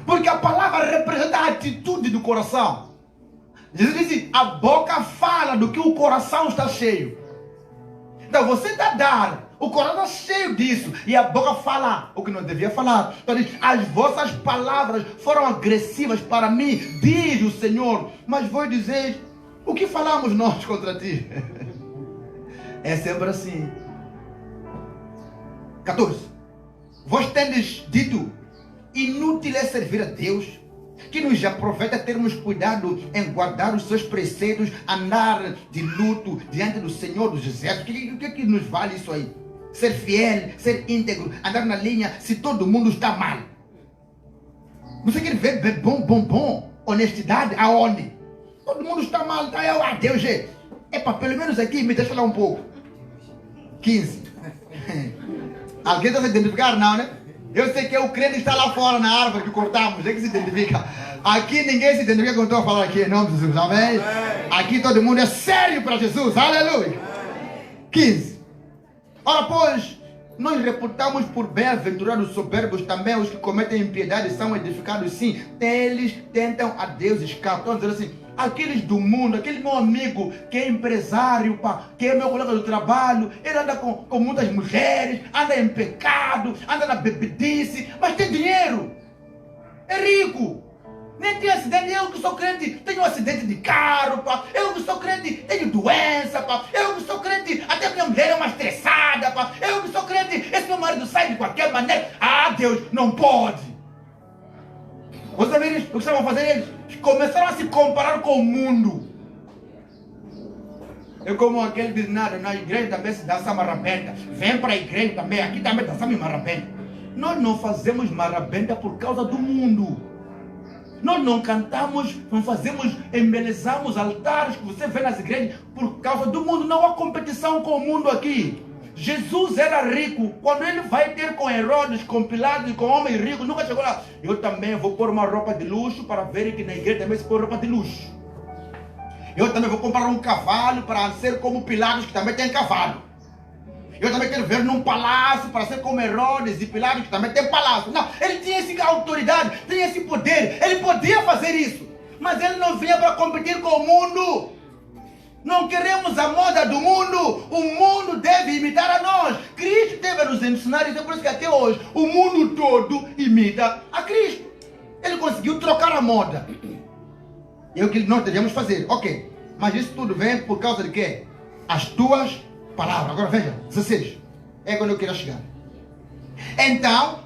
Porque a palavra representa a atitude do coração. Jesus disse, a boca fala do que o coração está cheio. Então você está a dar, o coração está cheio disso, e a boca fala o que não devia falar. Então diz, as vossas palavras foram agressivas para mim, diz o Senhor. Mas vou dizer, o que falamos nós contra ti? É sempre assim. 14. Vós tendes dito, inútil é servir a Deus, que nos aproveita termos cuidado em guardar os seus preceitos, andar de luto diante do Senhor dos Exércitos. O que nos vale isso aí? Ser fiel, ser íntegro, andar na linha se todo mundo está mal. Você quer ver bom, honestidade aonde? Todo mundo está mal, então Deus, pelo menos aqui me deixa lá um pouco. 15. Alguém está se identificar, não, né? Eu sei que o crente está lá fora na árvore que cortamos, é que se identifica. Aqui ninguém se identifica com o que eu estou falando aqui, em nome de Jesus, amém? Aqui todo mundo é sério para Jesus, aleluia. 15. Ora, pois, nós reputamos por bem-aventurados soberbos também os que cometem impiedade são edificados, sim. Eles tentam a Deus escapar. Estão dizendo assim, aqueles do mundo, aquele meu amigo que é empresário, pá, que é meu colega do trabalho, ele anda com muitas mulheres, anda em pecado, anda na bebedice, mas tem dinheiro, é rico. Nem tem acidente, eu que sou crente, tenho um acidente de carro, pá. Eu que sou crente, tenho doença, pá. Eu que sou crente, até minha mulher é uma estressada, pá. Eu que sou crente, esse meu marido sai de qualquer maneira. Ah, Deus, não pode. Vocês viram o que estavam fazendo eles? Começaram a se comparar com o mundo. É como aquele diz, nada, na igreja também se dança marrabenta. Vem para a igreja também, aqui também dançamos marrabenta. Nós não fazemos marrabenta por causa do mundo. Nós não cantamos, não fazemos, embelezamos altares que você vê nas igrejas por causa do mundo. Não há competição com o mundo aqui. Jesus era rico. Quando ele vai ter com Herodes, com Pilatos, com homens ricos, nunca chegou lá. Eu também vou pôr uma roupa de luxo para verem que na igreja também se põe roupa de luxo. Eu também vou comprar um cavalo para ser como Pilatos, que também tem cavalo. Eu também quero ver num palácio para ser como Herodes e Pilatos, que também tem palácio. Não, ele tinha essa autoridade, tinha esse poder. Ele podia fazer isso. Mas ele não vinha para competir com o mundo. Não queremos a moda do mundo. O mundo deve imitar a nós. Cristo deve nos ensinar isso. É por isso que até hoje o mundo todo imita a Cristo. Ele conseguiu trocar a moda. É o que nós devemos fazer. Ok. Mas isso tudo vem por causa de quê? As tuas palavras. Agora veja, 16. É quando eu queria chegar. Então,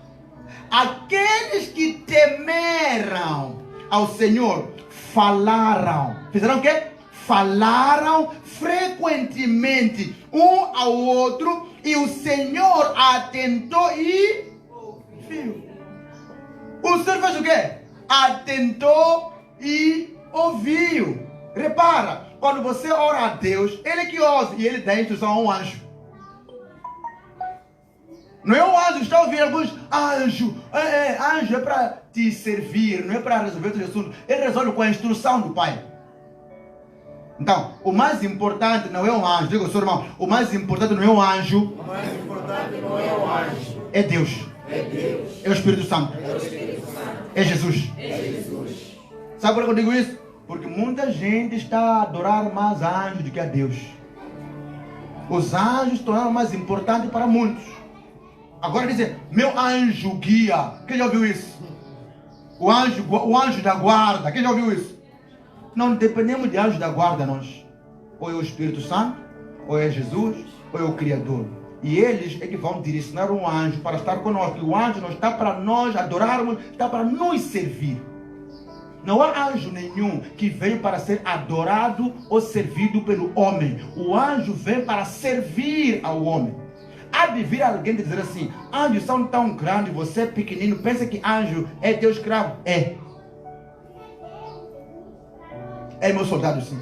aqueles que temeram ao Senhor falaram. Fizeram o quê? Falaram frequentemente um ao outro, e o Senhor atentou e viu. O Senhor fez o quê? Atentou e ouviu. Repara, quando você ora a Deus, Ele que ouve e Ele dá instrução a um anjo. Não é um anjo que está ouvindo alguns anjo é para te servir, não é para resolver os assuntos. Ele resolve com a instrução do Pai. Então, o mais importante não é um anjo. Diga ao seu irmão, o mais importante não é um anjo. O mais importante não é o anjo. É Deus. É Deus. É o Espírito Santo. É o Espírito Santo. É Jesus. É Jesus. Sabe por que eu digo isso? Porque muita gente está a adorar mais anjos do que a Deus. Os anjos se tornaram mais importantes para muitos. Agora dizem, meu anjo guia. Quem já ouviu isso? O anjo da guarda. Quem já ouviu isso? Não dependemos de anjo da guarda nós. Ou é o Espírito Santo, ou é Jesus, ou é o Criador. E eles é que vão direcionar um anjo para estar conosco. E o anjo não está para nós adorarmos, está para nos servir. Não há anjo nenhum que veio para ser adorado ou servido pelo homem. O anjo vem para servir ao homem. Há de vir alguém dizer assim, anjos são tão grandes, você é pequenino, pensa que anjo é teu escravo? É. É meu soldado, sim.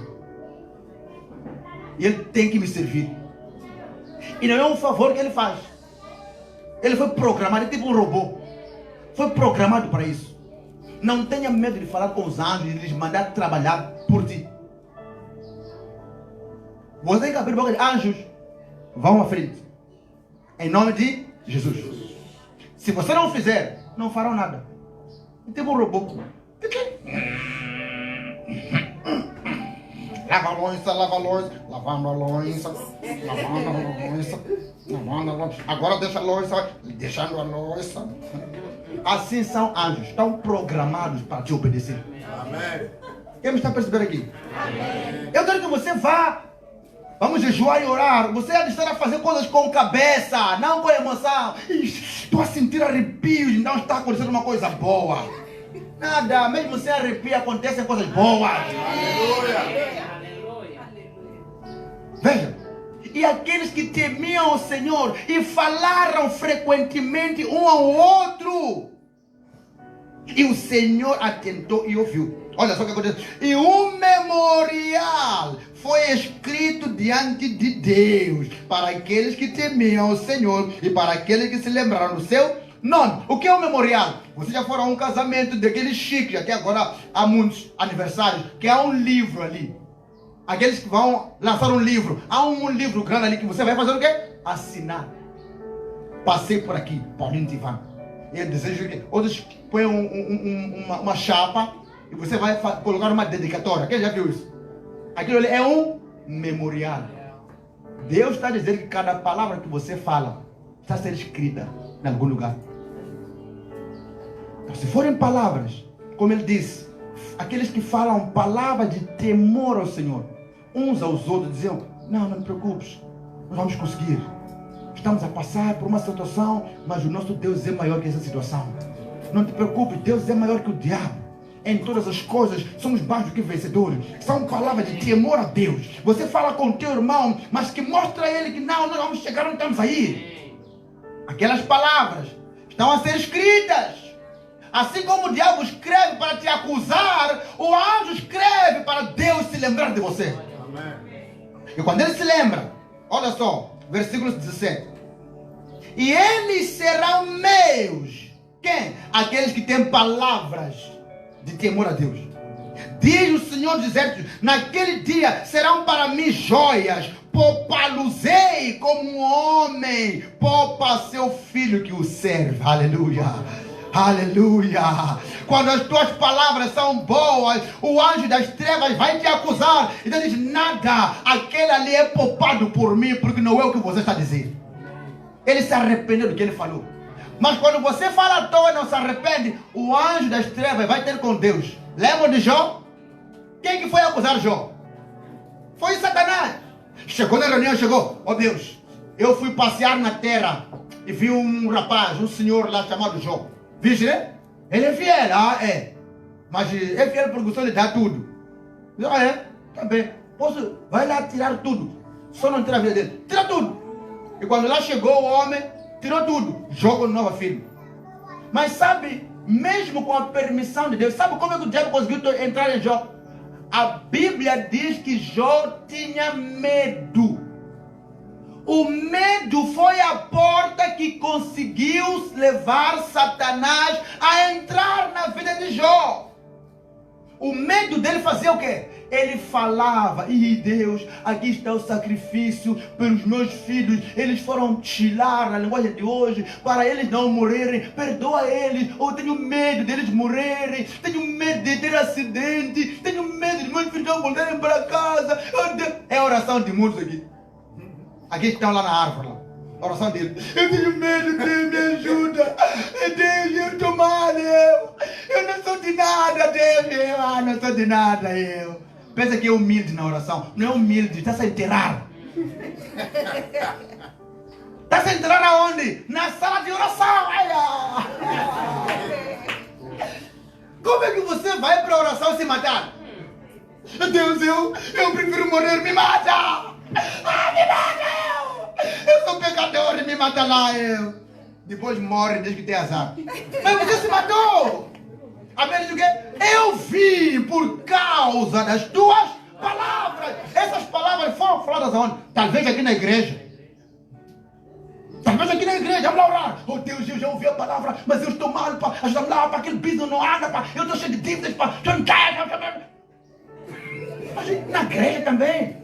E ele tem que me servir. E não é um favor que ele faz. Ele foi programado, é tipo um robô. Foi programado para isso. Não tenha medo de falar com os anjos e lhes mandar trabalhar por ti. Você tem que abrir boca de anjos. Vão à frente. Em nome de Jesus. Se você não fizer, não farão nada. É tipo um robô. Lava a louça, lava a louça, lavando a louça, lavando a louça, lavando a louça. Agora deixa a louça, deixando a louça. Assim são anjos, estão programados para te obedecer. Amém. Quem me está percebendo aqui? Amém. Eu quero que você vá. Vamos jejuar e orar. Você há de estar a fazer coisas com cabeça, não com emoção. Estou a sentir arrepios, então está acontecendo uma coisa boa. Nada, mesmo sem arrepio, acontecem coisas boas. Aleluia. Veja, e aqueles que temiam o Senhor e falaram frequentemente um ao outro. E o Senhor atentou e ouviu. Olha só o que aconteceu. E um memorial foi escrito diante de Deus para aqueles que temiam o Senhor e para aqueles que se lembraram do seu nome. O que é um memorial? Vocês já foram a um casamento daqueles chiques, até agora há muitos aniversários, que há um livro ali. Aqueles que vão lançar um livro. Há um livro grande ali que você vai fazer o quê? Assinar. Passei por aqui, Paulinho Tivan. Eu desejo que outros põem uma chapa e você vai colocar uma dedicatória. Quem já viu isso? Aquilo ali é um memorial. Deus está dizendo que cada palavra que você fala está a ser escrita em algum lugar. Então, se forem palavras, como ele disse, aqueles que falam palavras de temor ao Senhor, uns aos outros, diziam: não te preocupes, nós vamos conseguir. Estamos a passar por uma situação, mas o nosso Deus é maior que essa situação. Não te preocupes, Deus é maior que o diabo. Em todas as coisas, somos mais do que vencedores. São palavras de temor a Deus. Você fala com o teu irmão, mas que mostra a ele que não, nós vamos chegar onde estamos aí. Aquelas palavras estão a ser escritas. Assim como o diabo escreve para te acusar, o anjo escreve para Deus se lembrar de você. Amém. E quando ele se lembra, olha só, versículo 17. E eles serão meus. Quem? Aqueles que têm palavras de temor a Deus. Diz o Senhor dos Exércitos: naquele dia serão para mim joias, poupá-los-ei como um homem poupa seu filho que o serve. Aleluia. Aleluia. Quando as tuas palavras são boas, o anjo das trevas vai te acusar. Então diz: nada, aquele ali é poupado por mim, porque não é o que você está dizendo. Ele se arrependeu do que ele falou. Mas quando você fala à toa e não se arrepende, o anjo das trevas vai ter com Deus. Lembra de Jó? Quem que foi acusar Jó? Foi Satanás. Chegou na reunião, chegou: ó Deus, eu fui passear na terra e vi um rapaz, um senhor lá chamado Jó. Viste, né? Ele é fiel. Ah, é. Mas é fiel porque o Senhor lhe dá tudo. Ah, é? Tá bem. Posso? Vai lá tirar tudo. Só não tira a vida dele. Tira tudo. E quando lá chegou o homem, tirou tudo. Joga no novo filho. Mas sabe, mesmo com a permissão de Deus, sabe como é que o diabo conseguiu entrar em Jó? A Bíblia diz que Jó tinha medo. O medo foi a porta que conseguiu levar Satanás a entrar na vida de Jó. O medo dele fazia o quê? Ele falava: e Deus, aqui está o sacrifício pelos meus filhos. Eles foram chilar na linguagem de hoje, para eles não morrerem. Perdoa eles. Eu tenho medo deles morrerem. Tenho medo de ter acidente. Tenho medo de meus filhos não voltarem para casa. É a oração de muitos aqui. Aqui estão lá na árvore, lá. A oração dele: eu tenho medo, Deus me ajuda. Deus, eu estou mal, eu não sou de nada, Deus, eu não sou de nada, eu. Pensa que é humilde na oração. Não é humilde, está se enterrar. Está se enterrar aonde? Na sala de oração. Como é que você vai para a oração se matar? Deus, eu prefiro morrer, me mata. Me mata, eu sou pecador, me mata lá, eu. Depois morre desde que tem azar. Mas você se matou. A Bíblia diz o quê? Eu vim por causa das tuas palavras. Essas palavras foram faladas aonde? Talvez aqui na igreja. Talvez aqui na igreja, vamos lá orar. Oh Deus, eu já ouvi a palavra, mas eu estou mal, pá. Ajuda-me lá, pá, aquele business não anda, pá. Eu estou cheio de dívidas, pá. Mas na igreja também.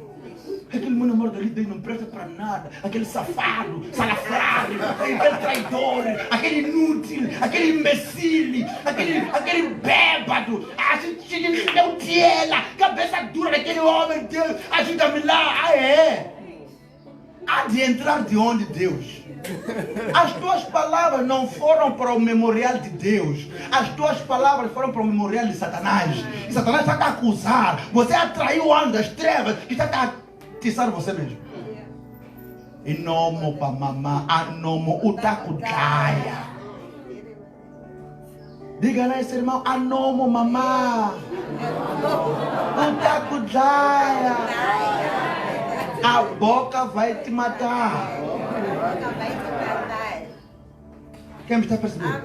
Aquele meu namorado ali não presta para nada. Aquele safado, salafrário, aquele traidor, aquele inútil, aquele imbecil, aquele bêbado. A gente deu tiela, cabeça dura daquele homem, Deus, ajuda-me lá. Ah, é? Há de entrar de onde, Deus? As tuas palavras não foram para o memorial de Deus. As tuas palavras foram para o memorial de Satanás. E Satanás está a acusar. Você atraiu o anjo das trevas que está a atiçar você mesmo. Inomo pa mamá, anomo utakudaya. Diga lá esse irmão: anomo mamá, utakudaya. A boca vai te matar. Quem me está percebendo?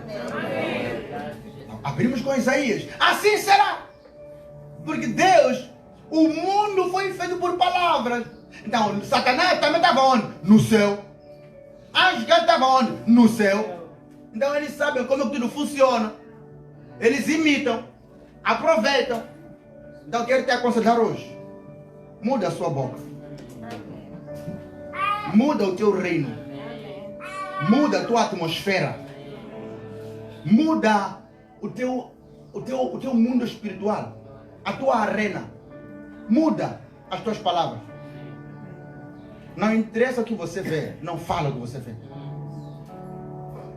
Abrimos com Isaías. Assim será. Porque Deus, o mundo foi feito por palavras. Então, Satanás também estava onde? No céu. Anjos estavam onde? No céu. Então, eles sabem como tudo funciona. Eles imitam, aproveitam. Então, quero te aconselhar hoje. Muda a sua boca. Muda o teu reino. Muda a tua atmosfera. Muda o teu o teu mundo espiritual, a tua arena. Muda as tuas palavras. Não interessa o que você vê, não fala o que você vê.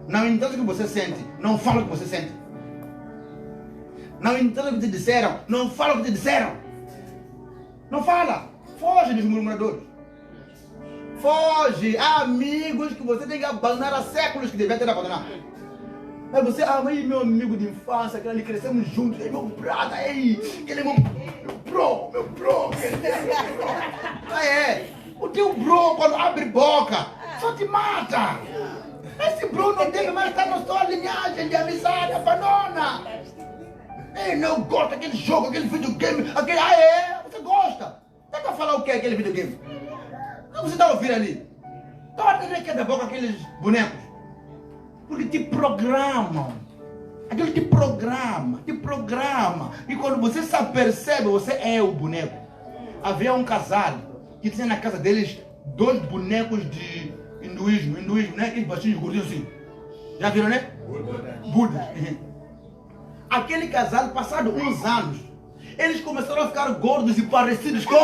Não interessa o que você sente, não fala o que você sente. Não interessa o que te disseram, não fala o que te disseram. Não fala. Foge dos murmuradores. Foge. Há amigos que você tem que abandonar há séculos que devia ter abandonado. Aí você, mas meu amigo de infância, aquele ali, crescemos juntos, é meu brother, ele é meu bro. O teu bro, quando abre boca, só te mata. Esse bro não deve mais estar na sua linhagem de amizade, abandona. Ei, não gosta daquele jogo, aquele videogame, aquele, você gosta. Tenta falar o que é aquele videogame. O que você está ouvindo ali? Está quebra boca aqueles bonecos. Porque te programam. Aquilo te programa. E quando você se apercebe, você é o boneco. Havia um casal que tinha na casa deles 2 bonecos de hinduísmo, né? Aqueles baixinhos gordinhos assim. Já viram, né? Buda. Aquele casal, passado uns anos, eles começaram a ficar gordos e parecidos com...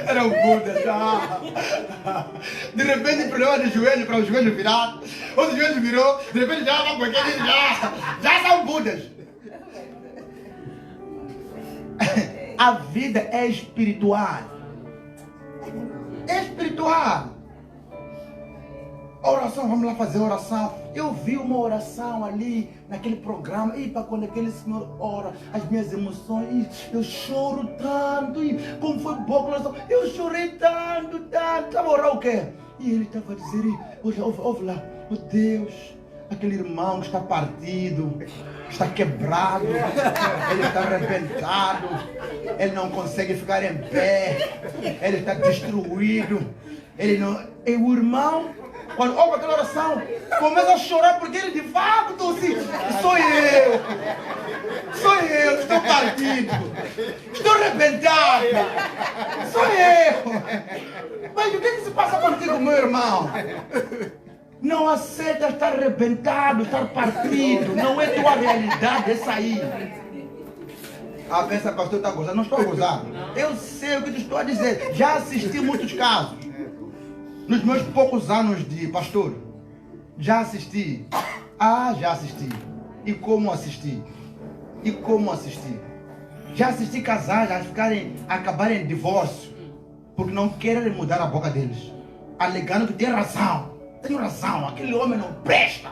Era o Buda já. De repente problema de joelho para o joelho virar. Outro joelho virou. De repente já são Budas. A vida é espiritual. É espiritual. A oração, vamos lá fazer oração. Eu vi uma oração ali, naquele programa. E para quando aquele senhor ora, as minhas emoções, eu choro tanto. E como foi boa a oração, eu chorei tanto. Estava a orar o quê? E ele estava a dizer, ouve lá, oh Deus, aquele irmão que está partido, está quebrado, ele está arrebentado, ele não consegue ficar em pé, ele está destruído. Ele não... E o irmão... Quando ouve aquela oração, começa a chorar porque ele de fato, assim, sou eu, estou partido, estou arrebentado, sou eu. Mas o que se passa contigo, meu irmão? Não aceita estar arrebentado, estar partido, não é tua realidade, essa aí. Pensa, pastor, está gozando? Não estou gozando. Eu sei o que te estou a dizer, já assisti muitos casos. Nos meus poucos anos de pastor, já assisti. Já assisti. E como assisti? Já assisti casais acabarem em divórcio, porque não querem mudar a boca deles, alegando que tem razão. Tenho razão, aquele homem não presta.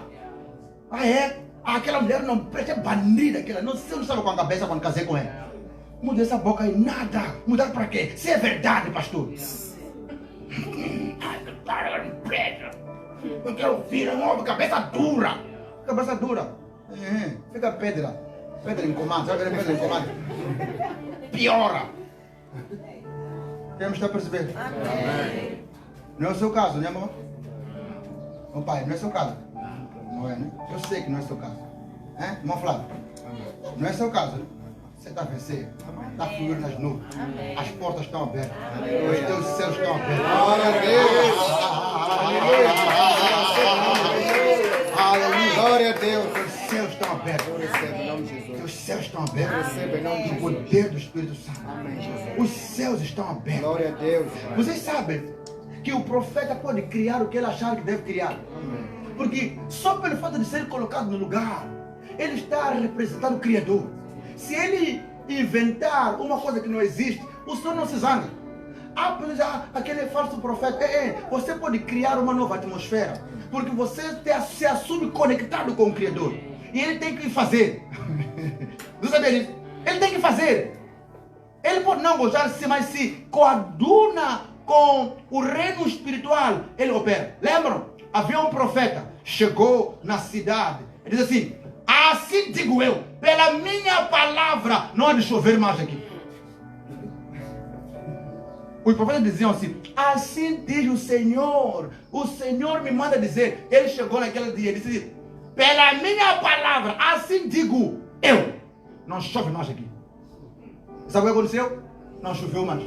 Aquela mulher não presta, é bandida. Você não sabe com a cabeça quando casei com ela. Muda essa boca aí, nada. Mudar para quê? Se é verdade, pastor. Não quero ouvir, não ouve, cabeça dura. Fica pedra em comando, sabe pedra em comando? Piora. Temos que perceber. Amém. Não é o seu caso, né, amor? Meu pai, não é o seu caso. Não é, né? Eu sei que não é o seu caso. Irmão Flávio? Não é o seu caso, né? Você está a vencer, está fluindo nas nuvens, as portas estão abertas, os teus céus estão abertos. Glória a Deus! Aleluia! Glória a Deus! Os céus estão abertos. Os céus estão abertos. O poder do Espírito Santo. Os céus estão abertos. Glória a Deus! Vocês sabem que o profeta pode criar o que ele achar que deve criar. Porque só pelo fato de ser colocado no lugar, ele está representando o Criador. Se ele inventar uma coisa que não existe, o Senhor não se zanga. Aquele falso profeta, você pode criar uma nova atmosfera, porque você se assume conectado com o Criador. E ele tem que fazer. Não sabia disso? Ele tem que fazer. Ele pode não gostar-se, mas se coaduna com o reino espiritual, ele opera. Lembram? Havia um profeta, chegou na cidade, ele diz assim: assim digo eu, pela minha palavra, não há de chover mais aqui. Os profetas diziam assim diz o Senhor me manda dizer. Ele chegou naquele dia e disse: pela minha palavra, assim digo eu, não chove mais aqui. Sabe o que aconteceu? Não choveu mais.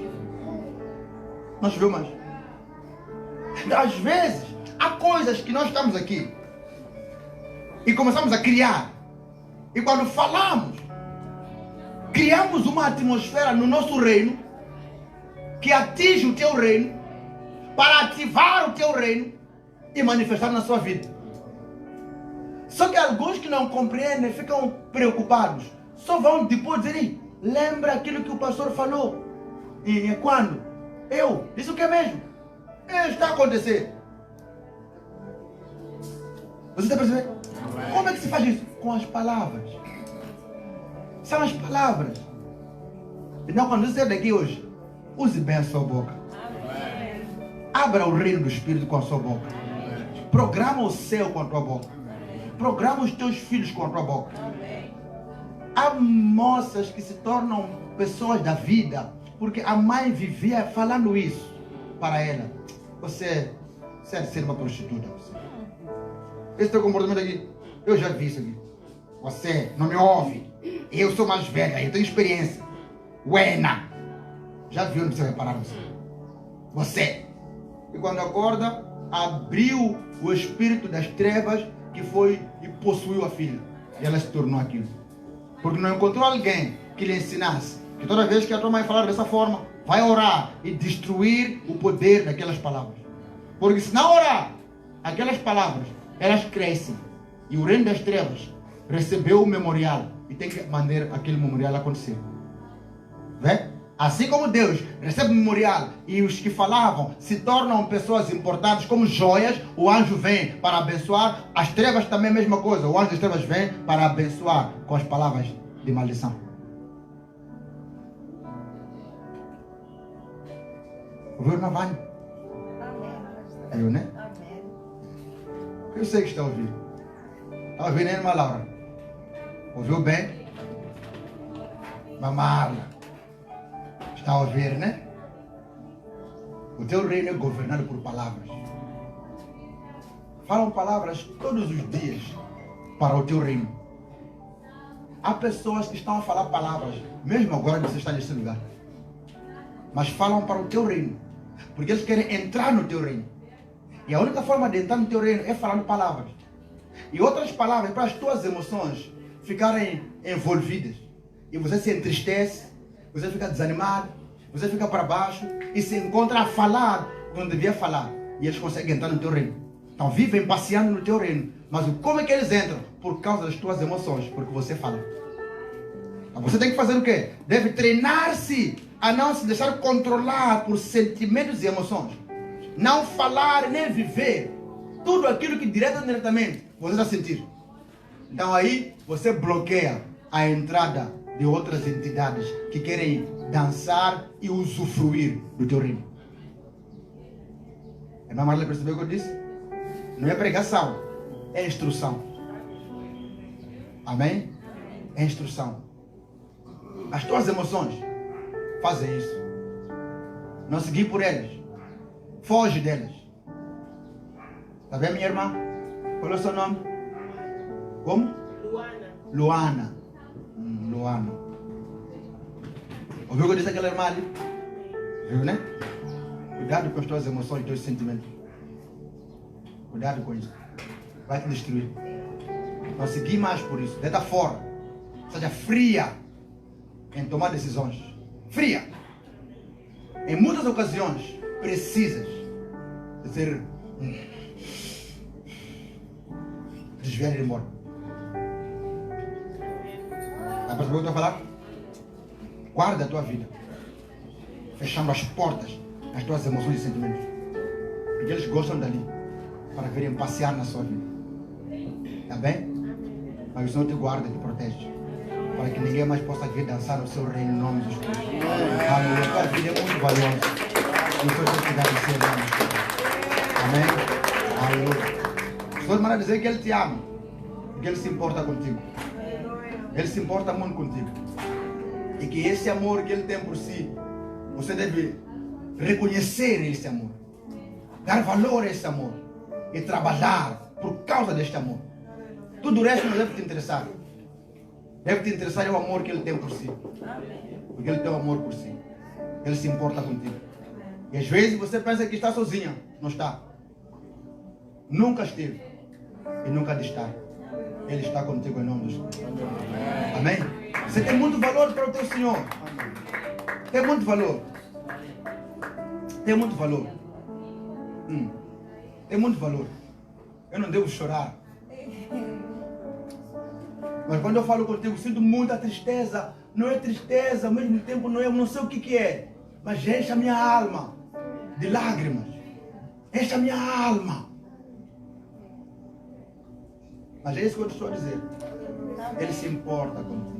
Às vezes, há coisas que nós estamos aqui, E começamos a criar. E quando falamos, criamos uma atmosfera no nosso reino que atinge o teu reino para ativar o teu reino e manifestar na sua vida. Só que alguns que não compreendem ficam preocupados. Só vão depois dizer, lembra aquilo que o pastor falou. E quando? Isso que é mesmo? Está a acontecer. Você está percebendo? Como é que se faz isso? Com as palavras. São as palavras. Então quando você sair daqui hoje, use bem a sua boca. Abra o reino do Espírito com a sua boca. Programa o céu com a tua boca. Programa os teus filhos com a tua boca. Há moças que se tornam pessoas da vida porque a mãe vivia falando isso para ela. Você é de ser uma prostituta. Esse teu comportamento aqui, eu já vi isso aqui. Você não me ouve. Eu sou mais velha, eu tenho experiência. Uena. Já viu onde você vai parar você? E quando acorda, abriu o espírito das trevas que foi e possuiu a filha. E ela se tornou aquilo. Porque não encontrou alguém que lhe ensinasse que toda vez que a tua mãe falar dessa forma, vai orar e destruir o poder daquelas palavras. Porque se não orar, aquelas palavras, elas crescem. E o reino das trevas recebeu o memorial e tem que mandar aquele memorial acontecer. Vê? Assim como Deus recebe o memorial e os que falavam se tornam pessoas importantes como joias, o anjo vem para abençoar. As trevas também é a mesma coisa. O anjo das trevas vem para abençoar com as palavras de maldição. Ouviu, irmã Vânia? Viu, né? Eu sei que está ouvindo. Está ouvindo, né, irmã Laura? Ouviu bem? Mamarla. Está a ouvir, né? O teu reino é governado por palavras. Falam palavras todos os dias para o teu reino. Há pessoas que estão a falar palavras, mesmo agora que você está nesse lugar, mas falam para o teu reino, porque eles querem entrar no teu reino. E a única forma de entrar no teu reino é falando palavras. E outras palavras para as tuas emoções ficarem envolvidas. E você se entristece, você fica desanimado, você fica para baixo e se encontra a falar quando devia falar. E eles conseguem entrar no teu reino. Então vivem passeando no teu reino. Mas como é que eles entram? Por causa das tuas emoções, porque você fala. Então você tem que fazer o quê? Deve treinar-se a não se deixar controlar por sentimentos e emoções. Não falar nem viver tudo aquilo que direto ou indiretamente você está sentindo. Então aí você bloqueia a entrada de outras entidades que querem dançar e usufruir do teu reino. A irmã Marlene percebeu o que eu disse? Não é pregação, é instrução. Amém? É instrução. As tuas emoções fazem isso. Não seguir por elas. Foge delas. Está bem, minha irmã? Qual é o seu nome? Como? Luana. Luana. Luana. Ouviu o que eu disse aquela irmã ali? Viu, né? Cuidado com as tuas emoções e teus sentimentos. Cuidado com isso. Vai te destruir. Não seguir mais por isso. Deita fora. Seja fria em tomar decisões. Fria. Em muitas ocasiões, precisas de ser desviar e ir embora. Vai para o que eu estou a falar? Guarda a tua vida. Fechando as portas às tuas emoções e sentimentos. Porque eles gostam dali. Para virem passear na sua vida. Está bem? Mas o Senhor te guarda, te protege. Para que ninguém mais possa vir dançar no seu reino em nome de Jesus. Aleluia. Tua vida é muito valiosa. E o Senhor te cuidar de ser nome de Jesus. Amém? Aleluia. O Senhor manda dizer que Ele te ama. E que Ele se importa contigo. Ele se importa muito contigo. E que esse amor que Ele tem por si, você deve reconhecer esse amor. Dar valor a esse amor. E trabalhar por causa deste amor. Tudo o resto não deve te interessar. Deve te interessar é o amor que Ele tem por si. Porque Ele tem o amor por si. Ele se importa contigo. E às vezes você pensa que está sozinha. Não está. Nunca esteve. E nunca há de estar. Ele está contigo em nome de Jesus. Amém? Você tem muito valor para o teu Senhor. Tem muito valor. Tem muito valor. Tem muito valor. Eu não devo chorar. Mas quando eu falo contigo, sinto muita tristeza. Não é tristeza, ao mesmo tempo não é, não sei o que é. Mas enche a minha alma de lágrimas. Enche a minha alma. Mas é isso que eu estou a dizer. Ele se importa contigo.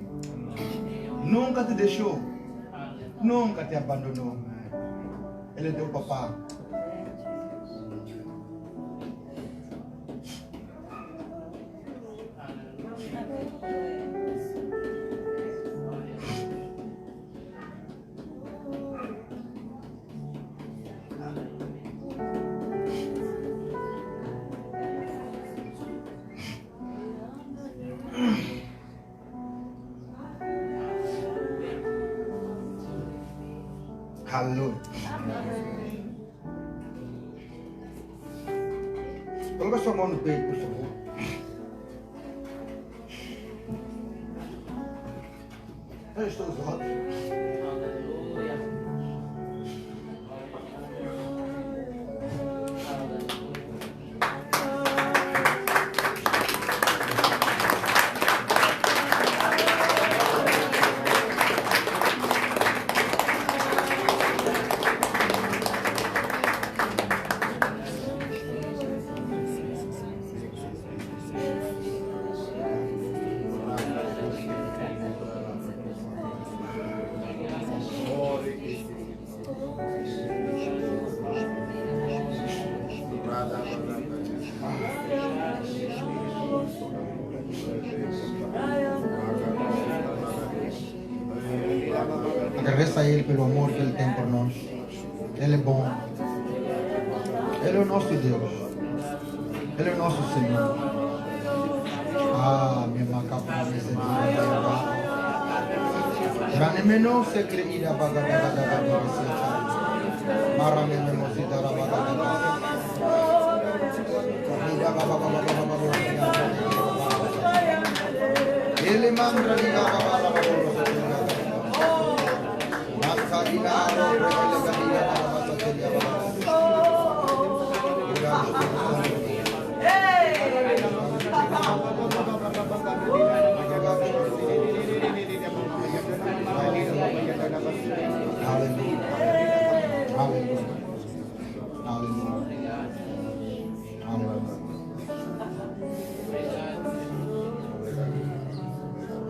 Nunca te deixou. Nunca te abandonou. Ele é teu papá. Aleluia. Coloca sua mão no peito, por favor. Feche os olhos. Agradeça a Ele pelo amor que Ele tem por nós. Ele é bom. Ele é o nosso Deus. Ele é o nosso Senhor. Ah, minha macapa, minha senhora. Já nem menos se creia bagada. Mara menos se dará bagada. Ele manda ligar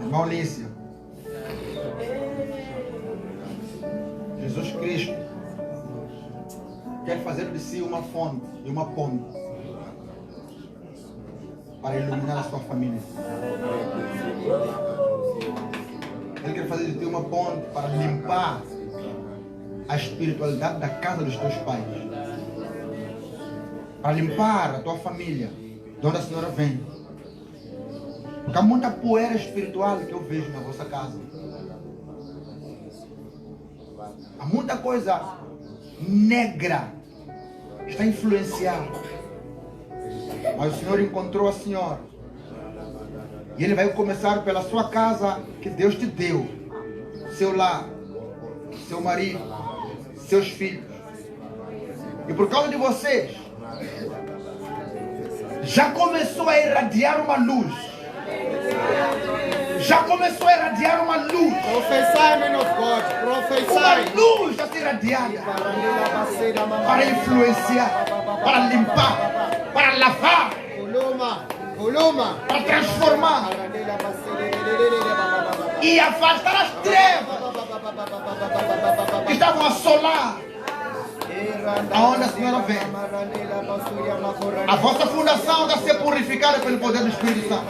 Maurício, Jesus Cristo quer fazer de si uma fonte e uma ponte para iluminar a sua família. Ele quer fazer de ti uma ponte para limpar a espiritualidade da casa dos teus pais, para limpar a tua família, de onde a senhora vem. Porque há muita poeira espiritual que eu vejo na vossa casa. Há muita coisa negra que está influenciada. Mas o Senhor encontrou a senhora. E Ele vai começar pela sua casa que Deus te deu. Seu lar, seu marido, seus filhos. E por causa de vocês, já começou a irradiar uma luz. Já começou a irradiar uma luz. Prophesy, man of God. Prophesy. Uma luz já se irradiada para influenciar, para limpar, para lavar, para transformar e afastar as trevas que estavam a assolar aonde a senhora vem. A vossa fundação está a ser purificada pelo poder do Espírito Santo.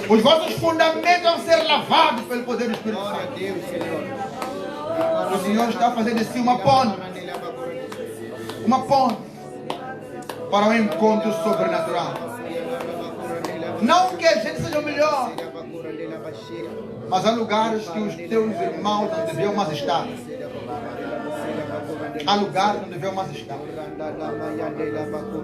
Os vossos fundamentos vão ser lavados pelo poder do Espírito Santo. O Senhor está fazendo de si uma ponte para um encontro sobrenatural. Não que a gente seja melhor, mas há lugares que os teus irmãos não deviam mais estar. há lugar onde devemos mais estar.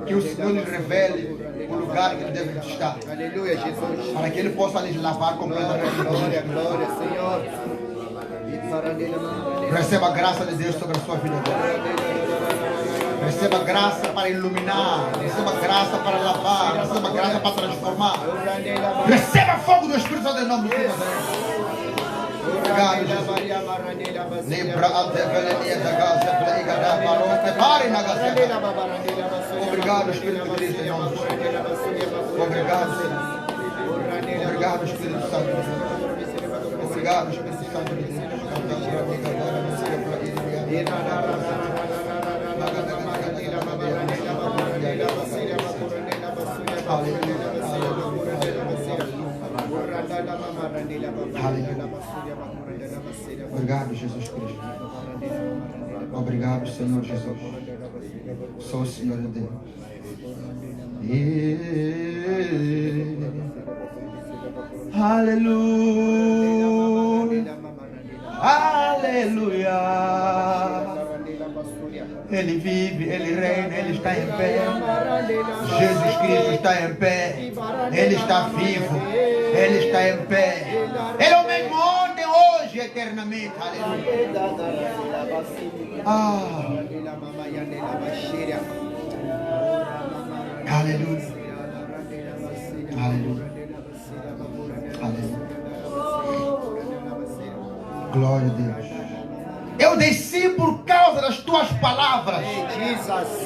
Que o Senhor lhes revele o lugar que devem estar. Aleluia, Jesus. Para que Ele possa lhes lavar completamente. Glória, glória, Senhor. Receba a graça de Deus sobre a sua vida. Receba graça para iluminar. Receba graça para lavar. Receba graça para transformar. Receba fogo do Espírito Santo em nome de Jesus. Obrigado, Jesus. Libra a develia da casa pleiga para pare na casa. Obrigado, Espírito de Cristo em nome de Jesus. Obrigado, Senhor. Obrigado, Espírito Santo. Obrigado, Espírito Santo de Deus. Obrigado, Jesus Cristo. Obrigado, Senhor Jesus. Sou o Senhor de Deus. Aleluia. Aleluia. Ele vive, Ele reina, Ele está em pé. Jesus Cristo está em pé. Ele está vivo. Ele está em pé. Ele é o mesmo ontem, hoje, eternamente. Aleluia. Aleluia. Aleluia. Aleluia. Glória a Deus. Eu desci por causa das tuas palavras.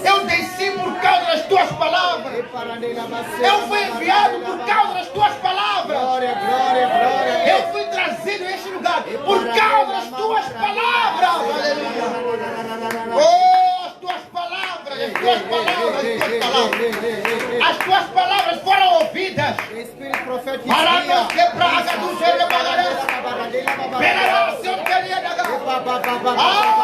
Eu desci por causa das tuas palavras. Eu fui enviado por causa das tuas palavras. Eu fui trazido a este lugar por causa das tuas palavras. Aleluia. Oh, as tuas palavras, as tuas palavras, as tuas palavras. As tuas palavras foram ouvidas. Para não ser praga do Senhor. Ah!